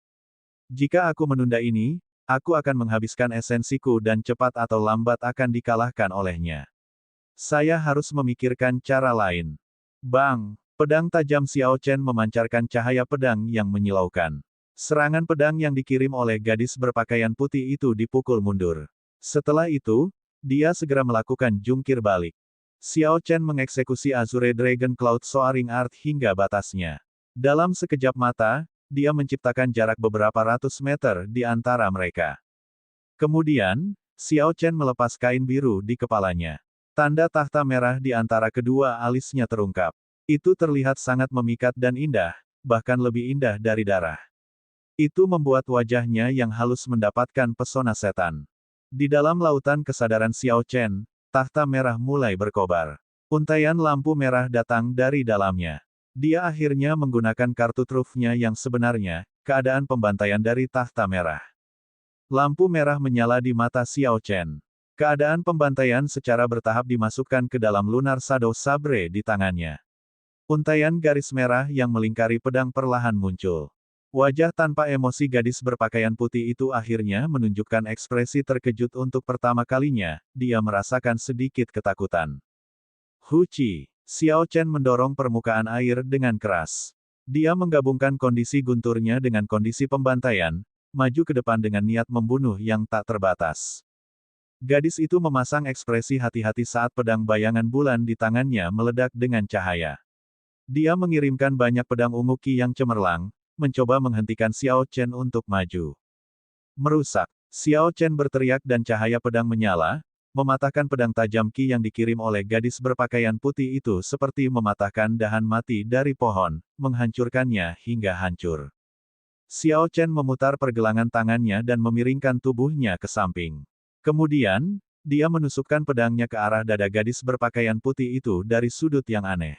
Jika aku menunda ini, aku akan menghabiskan esensiku dan cepat atau lambat akan dikalahkan olehnya. Saya harus memikirkan cara lain. Bang! Pedang tajam Xiao Chen memancarkan cahaya pedang yang menyilaukan. Serangan pedang yang dikirim oleh gadis berpakaian putih itu dipukul mundur. Setelah itu, dia segera melakukan jungkir balik. Xiao Chen mengeksekusi Azure Dragon Cloud Soaring Art hingga batasnya. Dalam sekejap mata, dia menciptakan jarak beberapa ratus meter di antara mereka. Kemudian, Xiao Chen melepas kain biru di kepalanya. Tanda tahta merah di antara kedua alisnya terungkap. Itu terlihat sangat memikat dan indah, bahkan lebih indah dari darah. Itu membuat wajahnya yang halus mendapatkan pesona setan. Di dalam lautan kesadaran Xiao Chen, tahta merah mulai berkobar. Untaian lampu merah datang dari dalamnya. Dia akhirnya menggunakan kartu trufnya yang sebenarnya, keadaan pembantaian dari tahta merah. Lampu merah menyala di mata Xiao Chen. Keadaan pembantaian secara bertahap dimasukkan ke dalam lunar shadow sabre di tangannya. Untaian garis merah yang melingkari pedang perlahan muncul. Wajah tanpa emosi gadis berpakaian putih itu akhirnya menunjukkan ekspresi terkejut untuk pertama kalinya, dia merasakan sedikit ketakutan. Huci, Xiao Chen mendorong permukaan air dengan keras. Dia menggabungkan kondisi gunturnya dengan kondisi pembantaian, maju ke depan dengan niat membunuh yang tak terbatas. Gadis itu memasang ekspresi hati-hati saat pedang bayangan bulan di tangannya meledak dengan cahaya. Dia mengirimkan banyak pedang ungu Qi yang cemerlang, mencoba menghentikan Xiao Chen untuk maju. Merusak. Xiao Chen berteriak dan cahaya pedang menyala, mematahkan pedang tajam Qi yang dikirim oleh gadis berpakaian putih itu seperti mematahkan dahan mati dari pohon, menghancurkannya hingga hancur. Xiao Chen memutar pergelangan tangannya dan memiringkan tubuhnya ke samping. Kemudian, dia menusukkan pedangnya ke arah dada gadis berpakaian putih itu dari sudut yang aneh.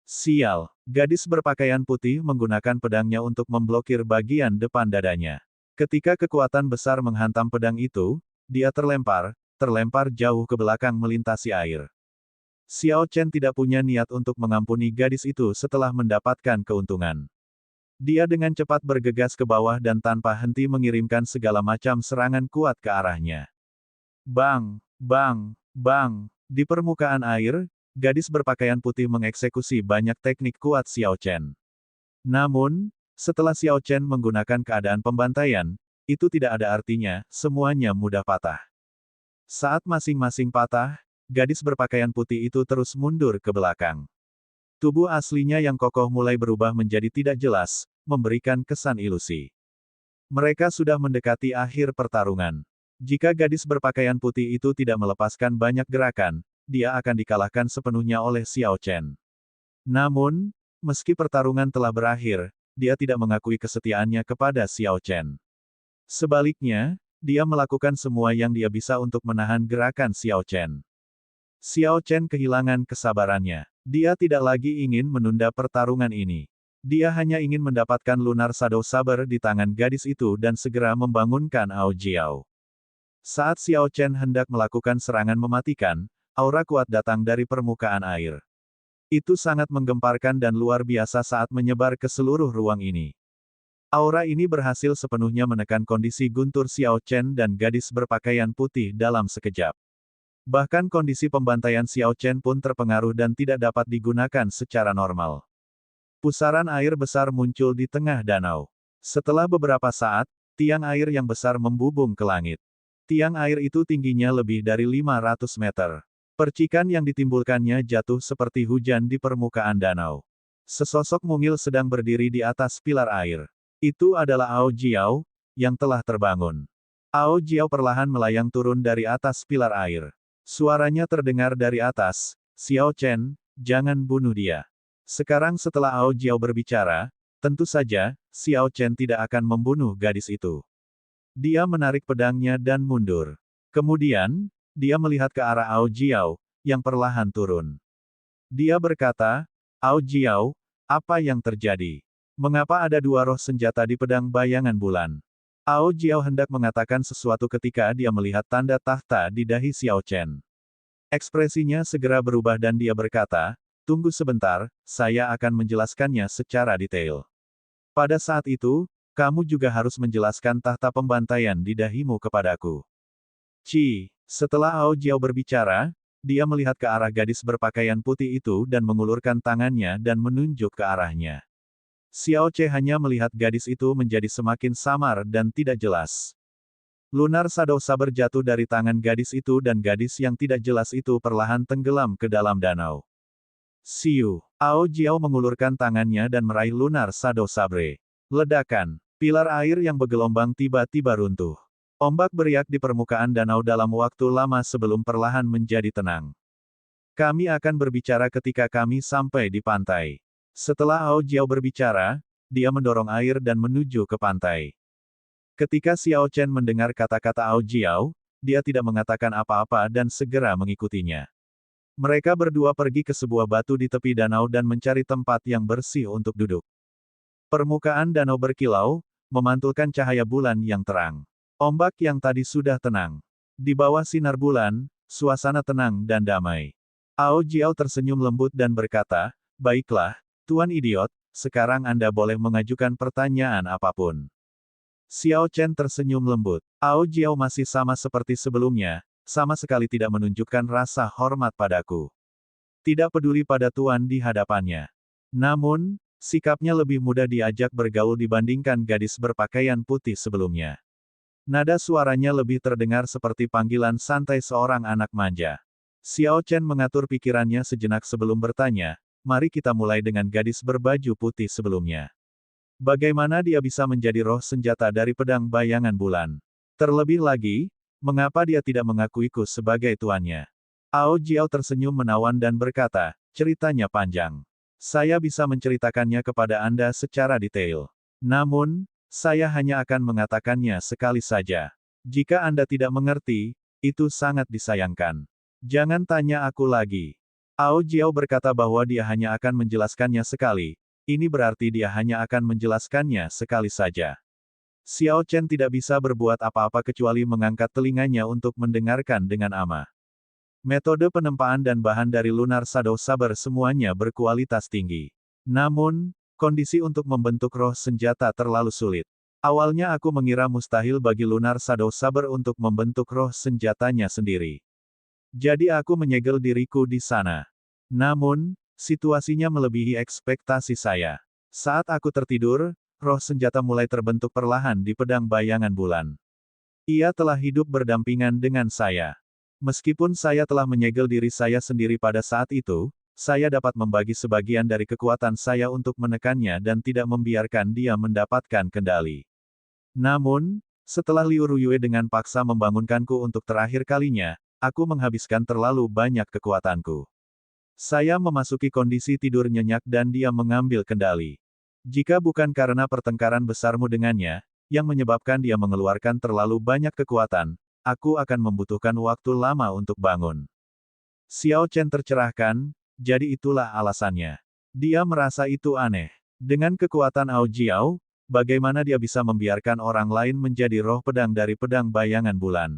Sial, gadis berpakaian putih menggunakan pedangnya untuk memblokir bagian depan dadanya. Ketika kekuatan besar menghantam pedang itu, dia terlempar jauh ke belakang melintasi air. Xiao Chen tidak punya niat untuk mengampuni gadis itu setelah mendapatkan keuntungan. Dia dengan cepat bergegas ke bawah dan tanpa henti mengirimkan segala macam serangan kuat ke arahnya. Bang, bang, bang, di permukaan air, gadis berpakaian putih mengeksekusi banyak teknik kuat Xiao Chen. Namun, setelah Xiao Chen menggunakan keadaan pembantaian, itu tidak ada artinya, semuanya mudah patah. Saat masing-masing patah, gadis berpakaian putih itu terus mundur ke belakang. Tubuh aslinya yang kokoh mulai berubah menjadi tidak jelas, memberikan kesan ilusi. Mereka sudah mendekati akhir pertarungan. Jika gadis berpakaian putih itu tidak melepaskan banyak gerakan, dia akan dikalahkan sepenuhnya oleh Xiao Chen. Namun, meski pertarungan telah berakhir, dia tidak mengakui kesetiaannya kepada Xiao Chen. Sebaliknya, dia melakukan semua yang dia bisa untuk menahan gerakan Xiao Chen. Xiao Chen kehilangan kesabarannya. Dia tidak lagi ingin menunda pertarungan ini. Dia hanya ingin mendapatkan lunar shadow saber di tangan gadis itu dan segera membangunkan Ao Jiao. Saat Xiao Chen hendak melakukan serangan mematikan, aura kuat datang dari permukaan air. Itu sangat menggemparkan dan luar biasa saat menyebar ke seluruh ruang ini. Aura ini berhasil sepenuhnya menekan kondisi guntur Xiao Chen dan gadis berpakaian putih dalam sekejap. Bahkan kondisi pembantaian Xiao Chen pun terpengaruh dan tidak dapat digunakan secara normal. Pusaran air besar muncul di tengah danau. Setelah beberapa saat, tiang air yang besar membubung ke langit. Tiang air itu tingginya lebih dari 500 meter. Percikan yang ditimbulkannya jatuh seperti hujan di permukaan danau. Sesosok mungil sedang berdiri di atas pilar air. Itu adalah Ao Jiao, yang telah terbangun. Ao Jiao perlahan melayang turun dari atas pilar air. Suaranya terdengar dari atas, Xiao Chen, jangan bunuh dia. Sekarang setelah Ao Jiao berbicara, tentu saja, Xiao Chen tidak akan membunuh gadis itu. Dia menarik pedangnya dan mundur. Kemudian, dia melihat ke arah Ao Jiao, yang perlahan turun. Dia berkata, Ao Jiao, apa yang terjadi? Mengapa ada dua roh senjata di pedang bayangan bulan? Ao Jiao hendak mengatakan sesuatu ketika dia melihat tanda tahta di dahi Xiao Chen. Ekspresinya segera berubah dan dia berkata, tunggu sebentar, saya akan menjelaskannya secara detail. Pada saat itu, kamu juga harus menjelaskan tahta pembantaian di dahimu kepadaku. Setelah Ao Jiao berbicara, dia melihat ke arah gadis berpakaian putih itu dan mengulurkan tangannya dan menunjuk ke arahnya. Xiao Che hanya melihat gadis itu menjadi semakin samar dan tidak jelas. Lunar shadow saber jatuh dari tangan gadis itu dan gadis yang tidak jelas itu perlahan tenggelam ke dalam danau. Siu. Ao Jiao mengulurkan tangannya dan meraih lunar shadow sabre. Ledakan. Pilar air yang bergelombang tiba-tiba runtuh. Ombak beriak di permukaan danau dalam waktu lama sebelum perlahan menjadi tenang. Kami akan berbicara ketika kami sampai di pantai. Setelah Ao Jiao berbicara, dia mendorong air dan menuju ke pantai. Ketika Xiao Chen mendengar kata-kata Ao Jiao, dia tidak mengatakan apa-apa dan segera mengikutinya. Mereka berdua pergi ke sebuah batu di tepi danau dan mencari tempat yang bersih untuk duduk. Permukaan danau berkilau, memantulkan cahaya bulan yang terang. Ombak yang tadi sudah tenang. Di bawah sinar bulan, suasana tenang dan damai. Ao Jiao tersenyum lembut dan berkata, "Baiklah, Tuan Idiot, sekarang Anda boleh mengajukan pertanyaan apapun." Xiao Chen tersenyum lembut. Ao Jiao masih sama seperti sebelumnya, sama sekali tidak menunjukkan rasa hormat padaku. Tidak peduli pada Tuan di hadapannya. Namun, sikapnya lebih mudah diajak bergaul dibandingkan gadis berpakaian putih sebelumnya. Nada suaranya lebih terdengar seperti panggilan santai seorang anak manja. Xiao Chen mengatur pikirannya sejenak sebelum bertanya, "Mari kita mulai dengan gadis berbaju putih sebelumnya. Bagaimana dia bisa menjadi roh senjata dari pedang bayangan bulan? Terlebih lagi, mengapa dia tidak mengakuiku sebagai tuannya?" Ao Jiao tersenyum menawan dan berkata, "Ceritanya panjang. Saya bisa menceritakannya kepada Anda secara detail. Namun, saya hanya akan mengatakannya sekali saja. Jika Anda tidak mengerti, itu sangat disayangkan. Jangan tanya aku lagi." Ao Jiao berkata bahwa dia hanya akan menjelaskannya sekali. Ini berarti dia hanya akan menjelaskannya sekali saja. Xiao Chen tidak bisa berbuat apa-apa kecuali mengangkat telinganya untuk mendengarkan dengan amah. Metode penempaan dan bahan dari Lunar Shadow Saber semuanya berkualitas tinggi. Namun, kondisi untuk membentuk roh senjata terlalu sulit. Awalnya aku mengira mustahil bagi Lunar Shadow Saber untuk membentuk roh senjatanya sendiri. Jadi aku menyegel diriku di sana. Namun, situasinya melebihi ekspektasi saya. Saat aku tertidur, roh senjata mulai terbentuk perlahan di pedang bayangan bulan. Ia telah hidup berdampingan dengan saya. Meskipun saya telah menyegel diri saya sendiri pada saat itu, saya dapat membagi sebagian dari kekuatan saya untuk menekannya dan tidak membiarkan dia mendapatkan kendali. Namun, setelah Liu Ruyue dengan paksa membangunkanku untuk terakhir kalinya, aku menghabiskan terlalu banyak kekuatanku. Saya memasuki kondisi tidur nyenyak dan dia mengambil kendali. Jika bukan karena pertengkaran besarmu dengannya, yang menyebabkan dia mengeluarkan terlalu banyak kekuatan, aku akan membutuhkan waktu lama untuk bangun. Xiao Chen tercerahkan, jadi itulah alasannya. Dia merasa itu aneh. Dengan kekuatan Ao Jiao, bagaimana dia bisa membiarkan orang lain menjadi roh pedang dari pedang bayangan bulan?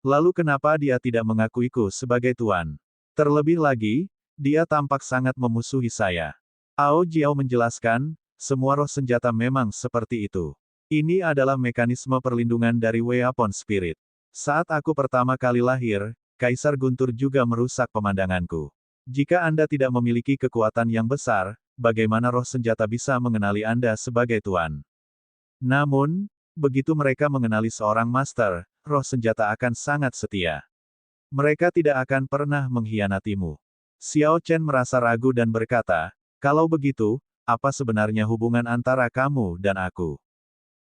Lalu kenapa dia tidak mengakuiku sebagai tuan? Terlebih lagi, dia tampak sangat memusuhi saya. Ao Jiao menjelaskan, semua roh senjata memang seperti itu. Ini adalah mekanisme perlindungan dari Weapon Spirit. Saat aku pertama kali lahir, Kaisar Guntur juga merusak pemandanganku. Jika Anda tidak memiliki kekuatan yang besar, bagaimana roh senjata bisa mengenali Anda sebagai tuan? Namun, begitu mereka mengenali seorang master, roh senjata akan sangat setia. Mereka tidak akan pernah mengkhianatimu. Xiao Chen merasa ragu dan berkata, "Kalau begitu, apa sebenarnya hubungan antara kamu dan aku?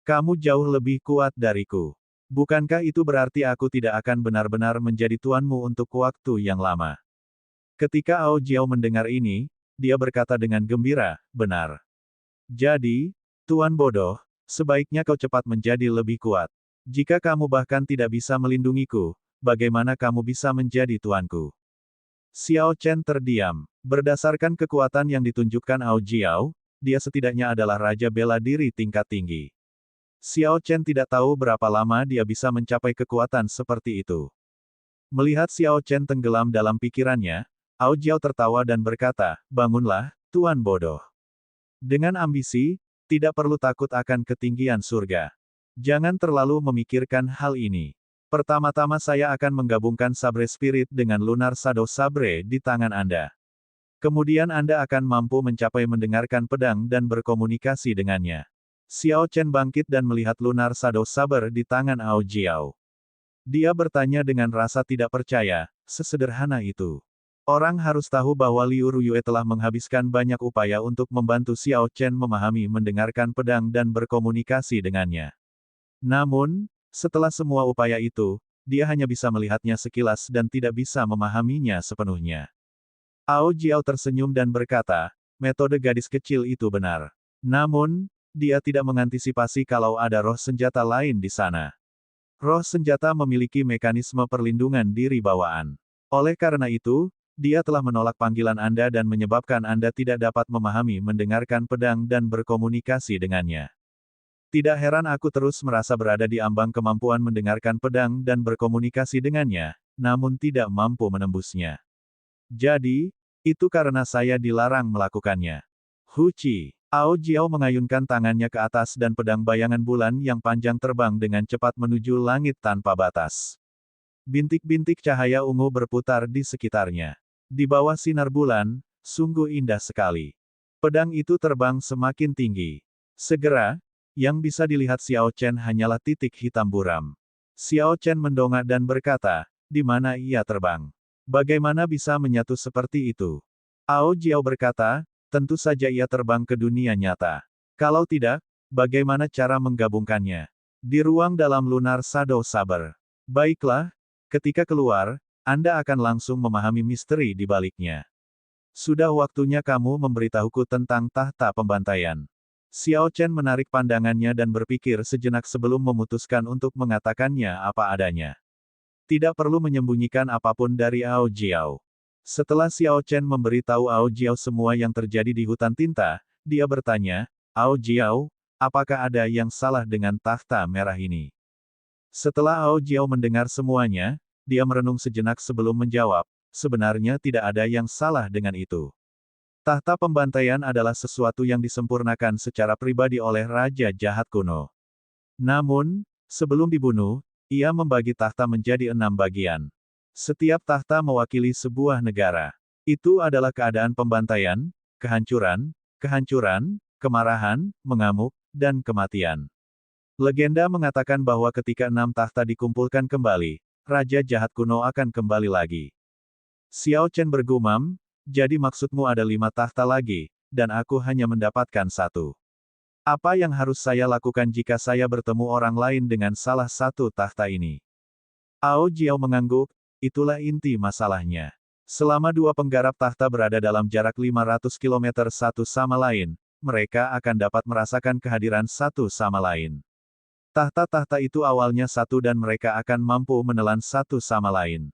Kamu jauh lebih kuat dariku. Bukankah itu berarti aku tidak akan benar-benar menjadi tuanmu untuk waktu yang lama?" Ketika Ao Jiao mendengar ini, dia berkata dengan gembira, "Benar. Jadi, tuan bodoh, sebaiknya kau cepat menjadi lebih kuat. Jika kamu bahkan tidak bisa melindungiku, bagaimana kamu bisa menjadi tuanku?" Xiao Chen terdiam. Berdasarkan kekuatan yang ditunjukkan Ao Jiao, dia setidaknya adalah raja bela diri tingkat tinggi. Xiao Chen tidak tahu berapa lama dia bisa mencapai kekuatan seperti itu. Melihat Xiao Chen tenggelam dalam pikirannya, Ao Jiao tertawa dan berkata, "Bangunlah, tuan bodoh. Dengan ambisi, tidak perlu takut akan ketinggian surga. Jangan terlalu memikirkan hal ini. Pertama-tama saya akan menggabungkan Sabre Spirit dengan Lunar Shadow Sabre di tangan Anda. Kemudian Anda akan mampu mencapai mendengarkan pedang dan berkomunikasi dengannya." Xiao Chen bangkit dan melihat Lunar Shadow Saber di tangan Ao Jiao. Dia bertanya dengan rasa tidak percaya, sesederhana itu. Orang harus tahu bahwa Liu Ruyue telah menghabiskan banyak upaya untuk membantu Xiao Chen memahami mendengarkan pedang dan berkomunikasi dengannya. Namun, setelah semua upaya itu, dia hanya bisa melihatnya sekilas dan tidak bisa memahaminya sepenuhnya. Ao Jiao tersenyum dan berkata, metode gadis kecil itu benar. Namun, dia tidak mengantisipasi kalau ada roh senjata lain di sana. Roh senjata memiliki mekanisme perlindungan diri bawaan. Oleh karena itu, dia telah menolak panggilan Anda dan menyebabkan Anda tidak dapat memahami mendengarkan pedang dan berkomunikasi dengannya. Tidak heran aku terus merasa berada di ambang kemampuan mendengarkan pedang dan berkomunikasi dengannya, namun tidak mampu menembusnya. Jadi, itu karena saya dilarang melakukannya. Huci. Ao Jiao mengayunkan tangannya ke atas dan pedang bayangan bulan yang panjang terbang dengan cepat menuju langit tanpa batas. Bintik-bintik cahaya ungu berputar di sekitarnya. Di bawah sinar bulan, sungguh indah sekali. Pedang itu terbang semakin tinggi. Segera, yang bisa dilihat Xiao Chen hanyalah titik hitam buram. Xiao Chen mendongak dan berkata, di mana ia terbang? Bagaimana bisa menyatu seperti itu? Ao Jiao berkata, tentu saja ia terbang ke dunia nyata. Kalau tidak, bagaimana cara menggabungkannya? Di ruang dalam Lunar Shadow Saber. Baiklah, ketika keluar, Anda akan langsung memahami misteri di baliknya. Sudah waktunya kamu memberitahuku tentang tahta pembantaian. Xiao Chen menarik pandangannya dan berpikir sejenak sebelum memutuskan untuk mengatakannya apa adanya. Tidak perlu menyembunyikan apapun dari Ao Jiao. Setelah Xiao Chen memberitahu Ao Jiao semua yang terjadi di hutan tinta, dia bertanya, Ao Jiao, apakah ada yang salah dengan tahta merah ini? Setelah Ao Jiao mendengar semuanya, dia merenung sejenak sebelum menjawab, sebenarnya tidak ada yang salah dengan itu. Tahta pembantaian adalah sesuatu yang disempurnakan secara pribadi oleh Raja Jahat kuno. Namun, sebelum dibunuh, ia membagi tahta menjadi 6 bagian. Setiap tahta mewakili sebuah negara. Itu adalah keadaan pembantaian, kehancuran, kemarahan, mengamuk, dan kematian. Legenda mengatakan bahwa ketika 6 tahta dikumpulkan kembali, Raja Jahat kuno akan kembali lagi. Xiao Chen bergumam, jadi maksudmu ada 5 tahta lagi, dan aku hanya mendapatkan 1. Apa yang harus saya lakukan jika saya bertemu orang lain dengan salah satu tahta ini? Ao Jiao mengangguk, itulah inti masalahnya. Selama 2 penggarap tahta berada dalam jarak 500 km satu sama lain, mereka akan dapat merasakan kehadiran satu sama lain. Tahta-tahta itu awalnya satu dan mereka akan mampu menelan satu sama lain.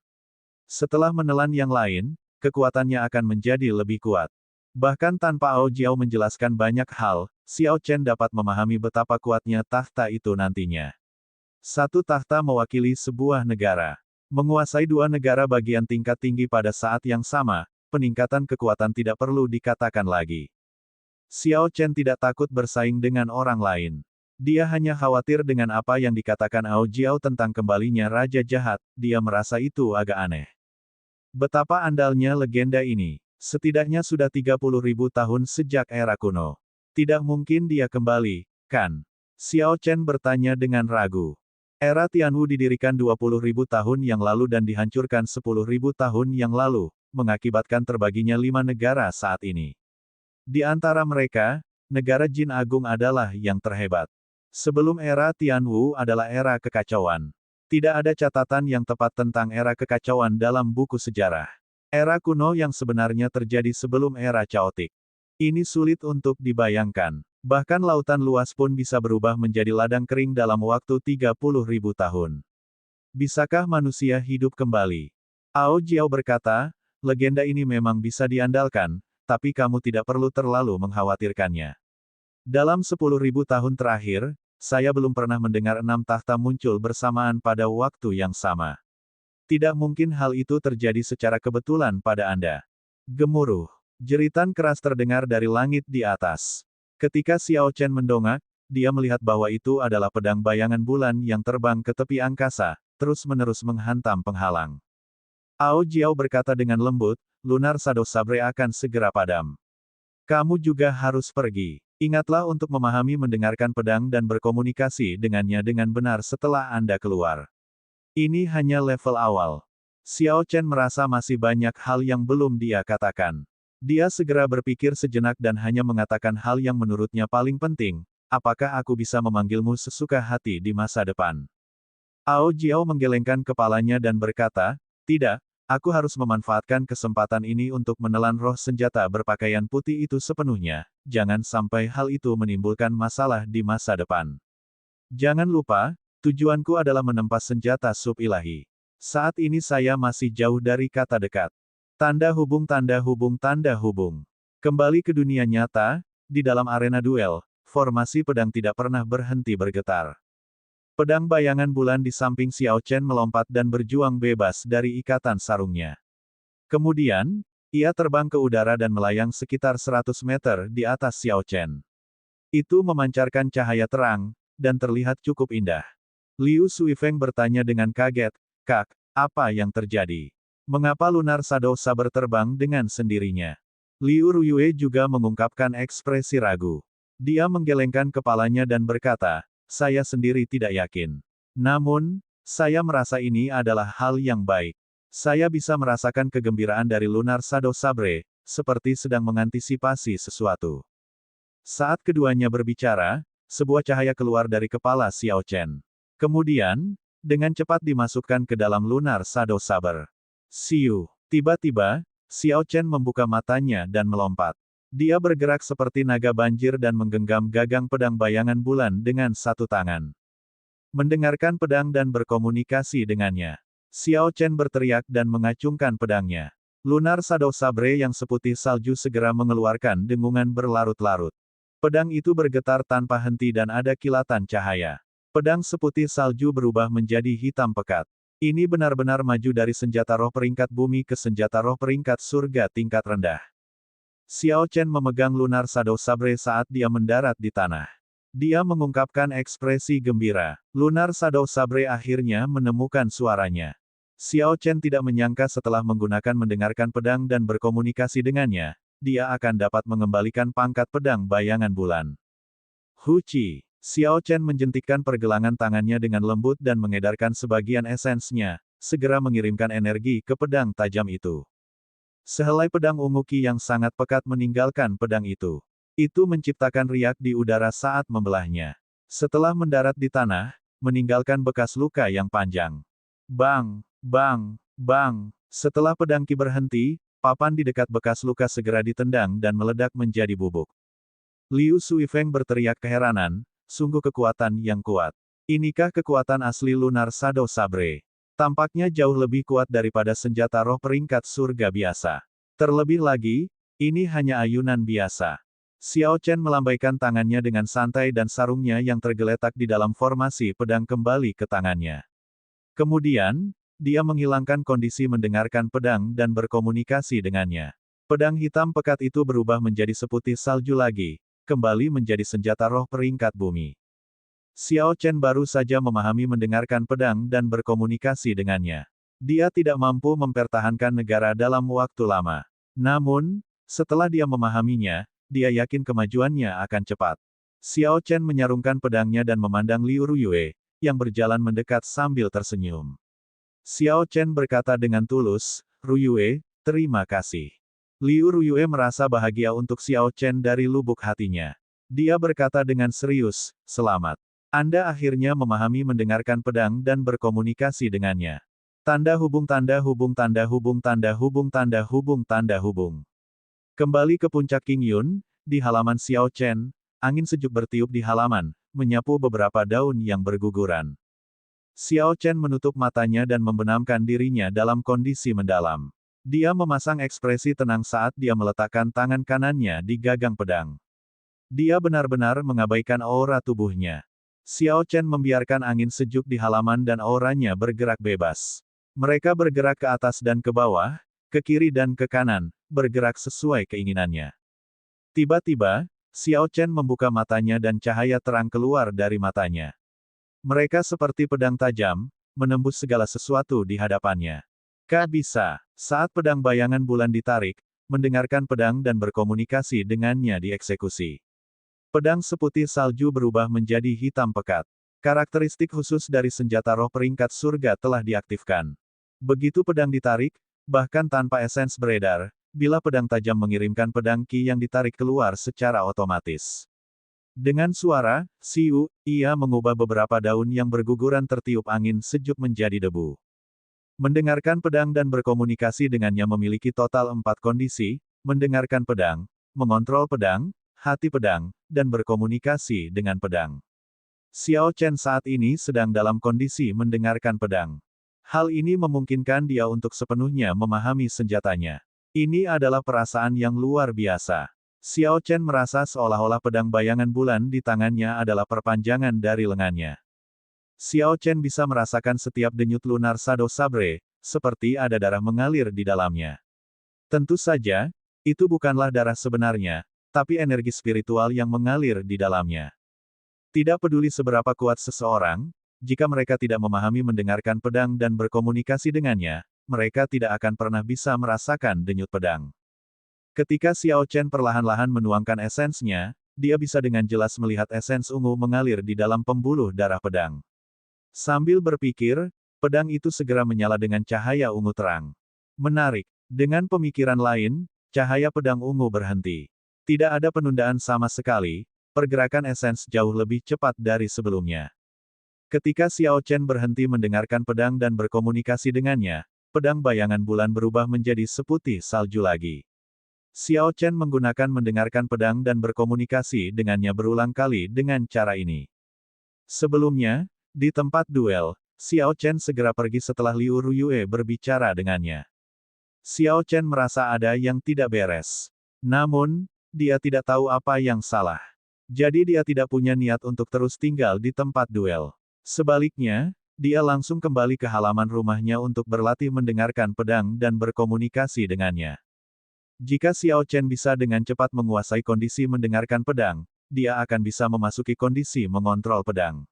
Setelah menelan yang lain, kekuatannya akan menjadi lebih kuat. Bahkan tanpa Ao Jiao menjelaskan banyak hal, Xiao Chen dapat memahami betapa kuatnya tahta itu nantinya. Satu tahta mewakili sebuah negara. Menguasai 2 negara bagian tingkat tinggi pada saat yang sama, peningkatan kekuatan tidak perlu dikatakan lagi. Xiao Chen tidak takut bersaing dengan orang lain. Dia hanya khawatir dengan apa yang dikatakan Ao Jiao tentang kembalinya Raja Jahat, dia merasa itu agak aneh. Betapa andalnya legenda ini. Setidaknya sudah 30.000 tahun sejak era kuno. Tidak mungkin dia kembali, kan? Xiao Chen bertanya dengan ragu. Era Tianwu didirikan 20.000 tahun yang lalu dan dihancurkan 10.000 tahun yang lalu, mengakibatkan terbaginya 5 negara saat ini. Di antara mereka, negara Jin Agung adalah yang terhebat. Sebelum era Tianwu adalah era kekacauan. Tidak ada catatan yang tepat tentang era kekacauan dalam buku sejarah. Era kuno yang sebenarnya terjadi sebelum era Chaotic. Ini sulit untuk dibayangkan. Bahkan lautan luas pun bisa berubah menjadi ladang kering dalam waktu 30.000 tahun. Bisakah manusia hidup kembali? Ao Jiao berkata, legenda ini memang bisa diandalkan, tapi kamu tidak perlu terlalu mengkhawatirkannya. Dalam 10.000 tahun terakhir, saya belum pernah mendengar 6 tahta muncul bersamaan pada waktu yang sama. Tidak mungkin hal itu terjadi secara kebetulan pada Anda. Gemuruh. Jeritan keras terdengar dari langit di atas. Ketika Xiao Chen mendongak, dia melihat bahwa itu adalah pedang bayangan bulan yang terbang ke tepi angkasa, terus-menerus menghantam penghalang. Ao Jiao berkata dengan lembut, Lunar Shadow Sabre akan segera padam. Kamu juga harus pergi. Ingatlah untuk memahami mendengarkan pedang dan berkomunikasi dengannya dengan benar setelah Anda keluar. Ini hanya level awal. Xiao Chen merasa masih banyak hal yang belum dia katakan. Dia segera berpikir sejenak dan hanya mengatakan hal yang menurutnya paling penting, apakah aku bisa memanggilmu sesuka hati di masa depan? Ao Jiao menggelengkan kepalanya dan berkata, tidak, Aku harus memanfaatkan kesempatan ini untuk menelan roh senjata berpakaian putih itu sepenuhnya, jangan sampai hal itu menimbulkan masalah di masa depan. Jangan lupa, tujuanku adalah menempas senjata sub ilahi. Saat ini saya masih jauh dari kata dekat. Tanda hubung tanda hubung tanda hubung. Kembali ke dunia nyata, di dalam arena duel, formasi pedang tidak pernah berhenti bergetar. Pedang bayangan bulan di samping Xiao Chen melompat dan berjuang bebas dari ikatan sarungnya. Kemudian, ia terbang ke udara dan melayang sekitar 100 meter di atas Xiao Chen. Itu memancarkan cahaya terang, dan terlihat cukup indah. Liu Suifeng bertanya dengan kaget, "Kak, apa yang terjadi? Mengapa Lunar Shadow Saber terbang dengan sendirinya?" Liu Ruyue juga mengungkapkan ekspresi ragu. Dia menggelengkan kepalanya dan berkata, "Saya sendiri tidak yakin. Namun, saya merasa ini adalah hal yang baik. Saya bisa merasakan kegembiraan dari Lunar Shadow Sabre, seperti sedang mengantisipasi sesuatu." Saat keduanya berbicara, sebuah cahaya keluar dari kepala Xiao Chen. Kemudian, dengan cepat dimasukkan ke dalam Lunar Shadow Saber. Siu. Tiba-tiba, Xiao Chen membuka matanya dan melompat. Dia bergerak seperti naga banjir dan menggenggam gagang pedang bayangan bulan dengan satu tangan. Mendengarkan pedang dan berkomunikasi dengannya. Xiao Chen berteriak dan mengacungkan pedangnya. Lunar Shadow Sabre yang seputih salju segera mengeluarkan dengungan berlarut-larut. Pedang itu bergetar tanpa henti dan ada kilatan cahaya. Pedang seputih salju berubah menjadi hitam pekat. Ini benar-benar maju dari senjata roh peringkat bumi ke senjata roh peringkat surga tingkat rendah. Xiao Chen memegang Lunar Shadow Sabre saat dia mendarat di tanah. Dia mengungkapkan ekspresi gembira. Lunar Shadow Sabre akhirnya menemukan suaranya. Xiao Chen tidak menyangka setelah mendengarkan pedang dan berkomunikasi dengannya, dia akan dapat mengembalikan pangkat pedang bayangan bulan. Huci. Xiao Chen menjentikkan pergelangan tangannya dengan lembut dan mengedarkan sebagian esensnya, segera mengirimkan energi ke pedang tajam itu. Sehelai pedang ungu Qi yang sangat pekat meninggalkan pedang itu. Itu menciptakan riak di udara saat membelahnya. Setelah mendarat di tanah, meninggalkan bekas luka yang panjang. Bang, bang, bang. Setelah pedang Qi berhenti, papan di dekat bekas luka segera ditendang dan meledak menjadi bubuk. Liu Suifeng berteriak keheranan, sungguh kekuatan yang kuat. Inikah kekuatan asli Lunar Shadow Sabre? Tampaknya jauh lebih kuat daripada senjata roh peringkat surga biasa. Terlebih lagi, ini hanya ayunan biasa. Xiao Chen melambaikan tangannya dengan santai dan sarungnya yang tergeletak di dalam formasi pedang kembali ke tangannya. Kemudian, dia menghilangkan kondisi mendengarkan pedang dan berkomunikasi dengannya. Pedang hitam pekat itu berubah menjadi seputih salju lagi, kembali menjadi senjata roh peringkat bumi. Xiao Chen baru saja memahami mendengarkan pedang dan berkomunikasi dengannya. Dia tidak mampu mempertahankan negara dalam waktu lama. Namun, setelah dia memahaminya, dia yakin kemajuannya akan cepat. Xiao Chen menyarungkan pedangnya dan memandang Liu Ruyue, yang berjalan mendekat sambil tersenyum. Xiao Chen berkata dengan tulus, "Ruyue, terima kasih." Liu Ruyue merasa bahagia untuk Xiao Chen dari lubuk hatinya. Dia berkata dengan serius, "Selamat. Anda akhirnya memahami mendengarkan pedang dan berkomunikasi dengannya." Tanda hubung tanda hubung tanda hubung tanda hubung tanda hubung tanda hubung. Kembali ke puncak King Yun, di halaman Xiao Chen, angin sejuk bertiup di halaman, menyapu beberapa daun yang berguguran. Xiao Chen menutup matanya dan membenamkan dirinya dalam kondisi mendalam. Dia memasang ekspresi tenang saat dia meletakkan tangan kanannya di gagang pedang. Dia benar-benar mengabaikan aura tubuhnya. Xiao Chen membiarkan angin sejuk di halaman dan auranya bergerak bebas. Mereka bergerak ke atas dan ke bawah, ke kiri dan ke kanan, bergerak sesuai keinginannya. Tiba-tiba, Xiao Chen membuka matanya dan cahaya terang keluar dari matanya. Mereka seperti pedang tajam, menembus segala sesuatu di hadapannya. Bisa. Saat pedang bayangan bulan ditarik, mendengarkan pedang dan berkomunikasi dengannya dieksekusi. Pedang seputih salju berubah menjadi hitam pekat. Karakteristik khusus dari senjata roh peringkat surga telah diaktifkan. Begitu pedang ditarik, bahkan tanpa esens beredar, bila pedang tajam mengirimkan pedang Qi yang ditarik keluar secara otomatis. Dengan suara, siu, ia mengubah beberapa daun yang berguguran tertiup angin sejuk menjadi debu. Mendengarkan pedang dan berkomunikasi dengannya memiliki total 4 kondisi: mendengarkan pedang, mengontrol pedang, hati pedang, dan berkomunikasi dengan pedang. Xiao Chen saat ini sedang dalam kondisi mendengarkan pedang. Hal ini memungkinkan dia untuk sepenuhnya memahami senjatanya. Ini adalah perasaan yang luar biasa. Xiao Chen merasa seolah-olah pedang bayangan bulan di tangannya adalah perpanjangan dari lengannya. Xiao Chen bisa merasakan setiap denyut lunar Shadow Sabre, seperti ada darah mengalir di dalamnya. Tentu saja, itu bukanlah darah sebenarnya, tapi energi spiritual yang mengalir di dalamnya. Tidak peduli seberapa kuat seseorang, jika mereka tidak memahami mendengarkan pedang dan berkomunikasi dengannya, mereka tidak akan pernah bisa merasakan denyut pedang. Ketika Xiao Chen perlahan-lahan menuangkan esensnya, dia bisa dengan jelas melihat esens ungu mengalir di dalam pembuluh darah pedang. Sambil berpikir, pedang itu segera menyala dengan cahaya ungu terang. Menarik. Dengan pemikiran lain, cahaya pedang ungu berhenti. Tidak ada penundaan sama sekali, pergerakan esens jauh lebih cepat dari sebelumnya. Ketika Xiao Chen berhenti mendengarkan pedang dan berkomunikasi dengannya, pedang bayangan bulan berubah menjadi seputih salju lagi. Xiao Chen menggunakan mendengarkan pedang dan berkomunikasi dengannya berulang kali dengan cara ini. Sebelumnya, di tempat duel, Xiao Chen segera pergi setelah Liu Ruyue berbicara dengannya. Xiao Chen merasa ada yang tidak beres. Namun, dia tidak tahu apa yang salah. Jadi dia tidak punya niat untuk terus tinggal di tempat duel. Sebaliknya, dia langsung kembali ke halaman rumahnya untuk berlatih mendengarkan pedang dan berkomunikasi dengannya. Jika Xiao Chen bisa dengan cepat menguasai kondisi mendengarkan pedang, dia akan bisa memasuki kondisi mengontrol pedang.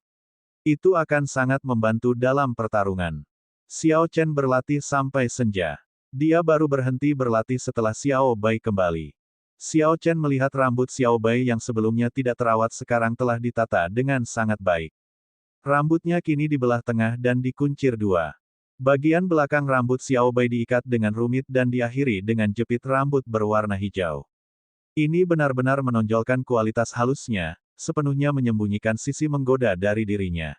Itu akan sangat membantu dalam pertarungan. Xiao Chen berlatih sampai senja. Dia baru berhenti berlatih setelah Xiao Bai kembali. Xiao Chen melihat rambut Xiao Bai yang sebelumnya tidak terawat sekarang telah ditata dengan sangat baik. Rambutnya kini dibelah tengah dan dikuncir dua. Bagian belakang rambut Xiao Bai diikat dengan rumit dan diakhiri dengan jepit rambut berwarna hijau. Ini benar-benar menonjolkan kualitas halusnya, sepenuhnya menyembunyikan sisi menggoda dari dirinya.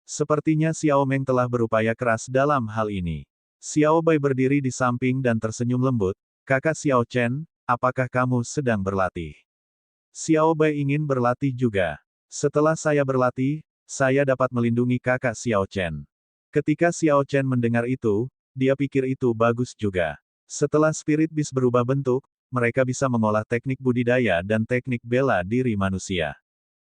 Sepertinya Xiao Meng telah berupaya keras dalam hal ini. Xiao Bai berdiri di samping dan tersenyum lembut, "Kakak Xiao Chen, apakah kamu sedang berlatih?" Xiao Bai ingin berlatih juga. "Setelah saya berlatih, saya dapat melindungi kakak Xiao Chen." Ketika Xiao Chen mendengar itu, dia pikir itu bagus juga. Setelah Spirit Beast berubah bentuk, mereka bisa mengolah teknik budidaya dan teknik bela diri manusia.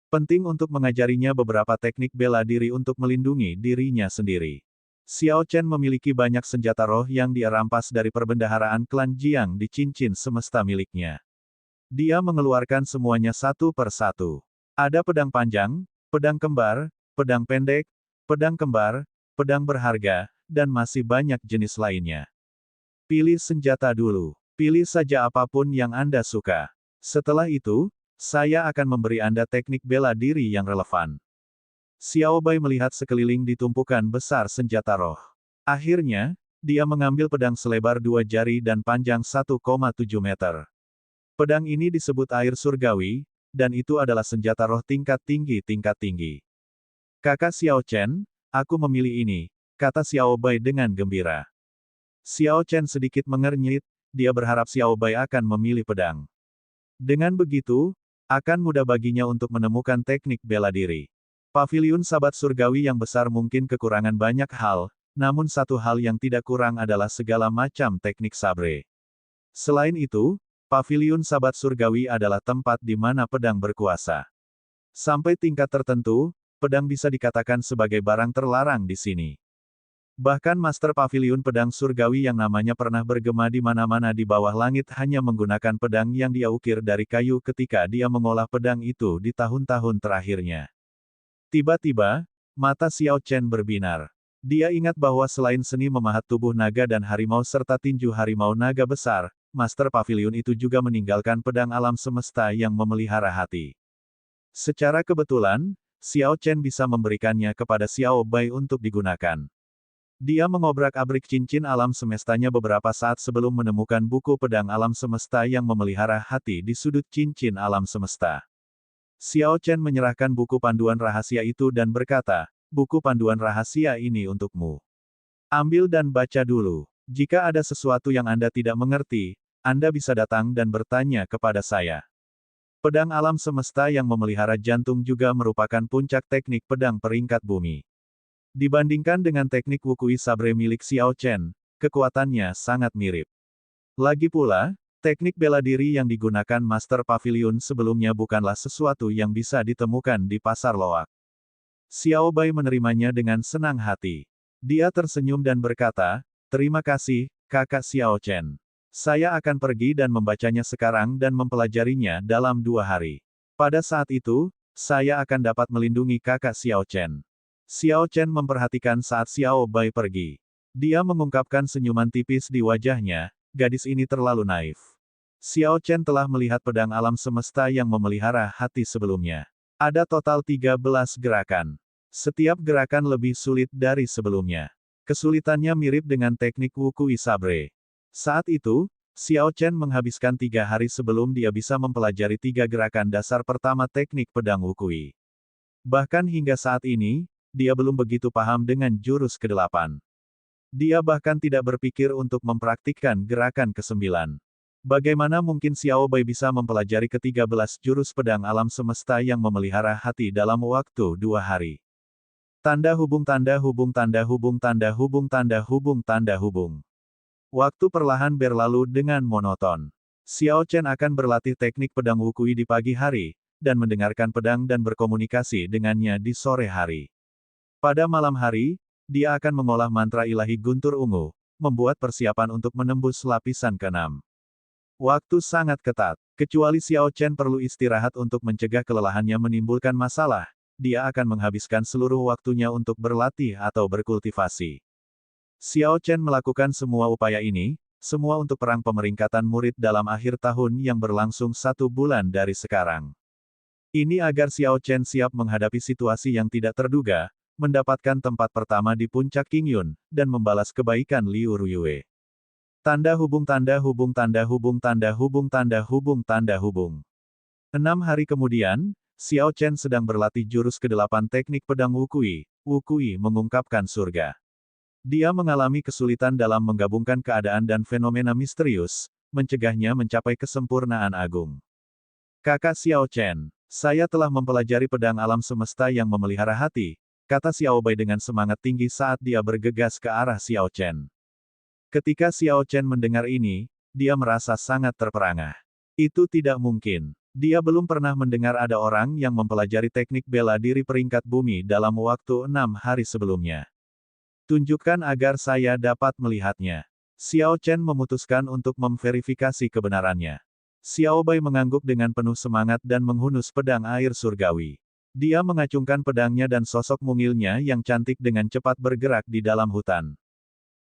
Penting untuk mengajarinya beberapa teknik bela diri untuk melindungi dirinya sendiri. Xiao Chen memiliki banyak senjata roh yang dia rampas dari perbendaharaan klan Jiang di cincin semesta miliknya. Dia mengeluarkan semuanya satu per satu. Ada pedang panjang, pedang kembar, pedang pendek, pedang kembar, pedang berharga, dan masih banyak jenis lainnya. Pilih senjata dulu. Pilih saja apapun yang Anda suka. Setelah itu, saya akan memberi Anda teknik bela diri yang relevan. Xiao Bai melihat sekeliling di tumpukan besar senjata roh. Akhirnya, dia mengambil pedang selebar 2 jari dan panjang 1,7 meter. Pedang ini disebut air surgawi, dan itu adalah senjata roh tingkat tinggi. "Kakak Xiao Chen, aku memilih ini," kata Xiao Bai dengan gembira. Xiao Chen sedikit mengernyit, dia berharap Xiao Bai akan memilih pedang. Dengan begitu, akan mudah baginya untuk menemukan teknik bela diri. Paviliun Sabat Surgawi yang besar mungkin kekurangan banyak hal, namun satu hal yang tidak kurang adalah segala macam teknik sabre. Selain itu, Paviliun Sabat Surgawi adalah tempat di mana pedang berkuasa. Sampai tingkat tertentu, pedang bisa dikatakan sebagai barang terlarang di sini. Bahkan Master Paviliun Pedang Surgawi yang namanya pernah bergema di mana-mana di bawah langit hanya menggunakan pedang yang dia ukir dari kayu ketika dia mengolah pedang itu di tahun-tahun terakhirnya. Tiba-tiba, mata Xiao Chen berbinar. Dia ingat bahwa selain seni memahat tubuh naga dan harimau serta tinju harimau naga besar, Master Paviliun itu juga meninggalkan pedang alam semesta yang memelihara hati. Secara kebetulan, Xiao Chen bisa memberikannya kepada Xiao Bai untuk digunakan. Dia mengobrak-abrik cincin alam semestanya beberapa saat sebelum menemukan buku pedang alam semesta yang memelihara hati di sudut cincin alam semesta. Xiao Chen menyerahkan buku panduan rahasia itu dan berkata, "Buku panduan rahasia ini untukmu." Ambil dan baca dulu. Jika ada sesuatu yang Anda tidak mengerti, Anda bisa datang dan bertanya kepada saya. Pedang alam semesta yang memelihara jantung juga merupakan puncak teknik pedang peringkat bumi. Dibandingkan dengan teknik Wukui Sabre milik Xiao Chen, kekuatannya sangat mirip. Lagi pula, teknik bela diri yang digunakan Master Pavilion sebelumnya bukanlah sesuatu yang bisa ditemukan di pasar loak. Xiao Bai menerimanya dengan senang hati. Dia tersenyum dan berkata, "Terima kasih, Kakak Xiao Chen. Saya akan pergi dan membacanya sekarang dan mempelajarinya dalam 2 hari. Pada saat itu, saya akan dapat melindungi Kakak Xiao Chen." Xiao Chen memperhatikan saat Xiao Bai pergi. Dia mengungkapkan senyuman tipis di wajahnya, gadis ini terlalu naif. Xiao Chen telah melihat pedang alam semesta yang memelihara hati sebelumnya. Ada total 13 gerakan. Setiap gerakan lebih sulit dari sebelumnya. Kesulitannya mirip dengan teknik Wukui Sabre. Saat itu, Xiao Chen menghabiskan 3 hari sebelum dia bisa mempelajari 3 gerakan dasar pertama teknik pedang Wukui. Bahkan hingga saat ini, dia belum begitu paham dengan jurus ke-8. Dia bahkan tidak berpikir untuk mempraktikkan gerakan ke-9. Bagaimana mungkin Xiao Bai bisa mempelajari ke-13 jurus pedang alam semesta yang memelihara hati dalam waktu 2 hari? Tanda hubung tanda hubung tanda hubung tanda hubung tanda hubung tanda hubung. Waktu perlahan berlalu dengan monoton. Xiao Chen akan berlatih teknik pedang Wukui di pagi hari, dan mendengarkan pedang dan berkomunikasi dengannya di sore hari. Pada malam hari, dia akan mengolah mantra ilahi guntur ungu, membuat persiapan untuk menembus lapisan ke-6. Waktu sangat ketat. Kecuali Xiao Chen perlu istirahat untuk mencegah kelelahannya menimbulkan masalah, dia akan menghabiskan seluruh waktunya untuk berlatih atau berkultivasi. Xiao Chen melakukan semua upaya ini, semua untuk perang pemeringkatan murid dalam akhir tahun yang berlangsung 1 bulan dari sekarang. Ini agar Xiao Chen siap menghadapi situasi yang tidak terduga, mendapatkan tempat pertama di puncak Qingyun, dan membalas kebaikan Liu Ruyue. Tanda hubung tanda hubung tanda hubung tanda hubung tanda hubung tanda hubung. 6 hari kemudian, Xiao Chen sedang berlatih jurus ke-8 teknik pedang Wukui. Wukui mengungkapkan surga. Dia mengalami kesulitan dalam menggabungkan keadaan dan fenomena misterius, mencegahnya mencapai kesempurnaan agung. Kakak Xiao Chen, saya telah mempelajari pedang alam semesta yang memelihara hati, kata Xiao Bai dengan semangat tinggi saat dia bergegas ke arah Xiao Chen. Ketika Xiao Chen mendengar ini, dia merasa sangat terperangah. Itu tidak mungkin. Dia belum pernah mendengar ada orang yang mempelajari teknik bela diri peringkat bumi dalam waktu 6 hari sebelumnya. Tunjukkan agar saya dapat melihatnya. Xiao Chen memutuskan untuk memverifikasi kebenarannya. Xiao Bai mengangguk dengan penuh semangat dan menghunus pedang air surgawi. Dia mengacungkan pedangnya dan sosok mungilnya yang cantik dengan cepat bergerak di dalam hutan.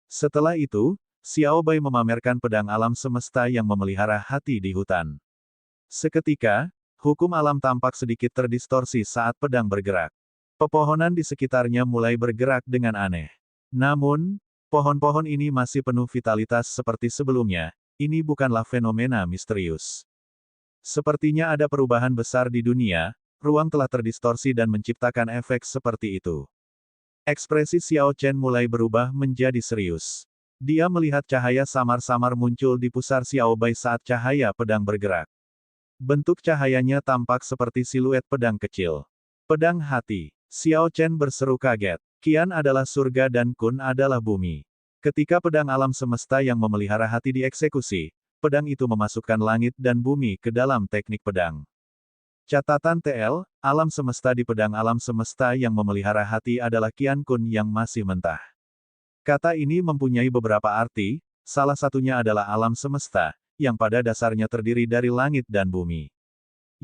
Setelah itu, Xiao Bai memamerkan pedang alam semesta yang memelihara hati di hutan. Seketika, hukum alam tampak sedikit terdistorsi saat pedang bergerak. Pepohonan di sekitarnya mulai bergerak dengan aneh. Namun, pohon-pohon ini masih penuh vitalitas seperti sebelumnya, ini bukanlah fenomena misterius. Sepertinya ada perubahan besar di dunia, ruang telah terdistorsi dan menciptakan efek seperti itu. Ekspresi Xiao Chen mulai berubah menjadi serius. Dia melihat cahaya samar-samar muncul di pusar Xiao Bai saat cahaya pedang bergerak. Bentuk cahayanya tampak seperti siluet pedang kecil. Pedang hati. Xiao Chen berseru kaget. Qian adalah surga dan Kun adalah bumi. Ketika pedang alam semesta yang memelihara hati dieksekusi, pedang itu memasukkan langit dan bumi ke dalam teknik pedang. Catatan TL, alam semesta di pedang alam semesta yang memelihara hati adalah Qian Kun yang masih mentah. Kata ini mempunyai beberapa arti, salah satunya adalah alam semesta, yang pada dasarnya terdiri dari langit dan bumi.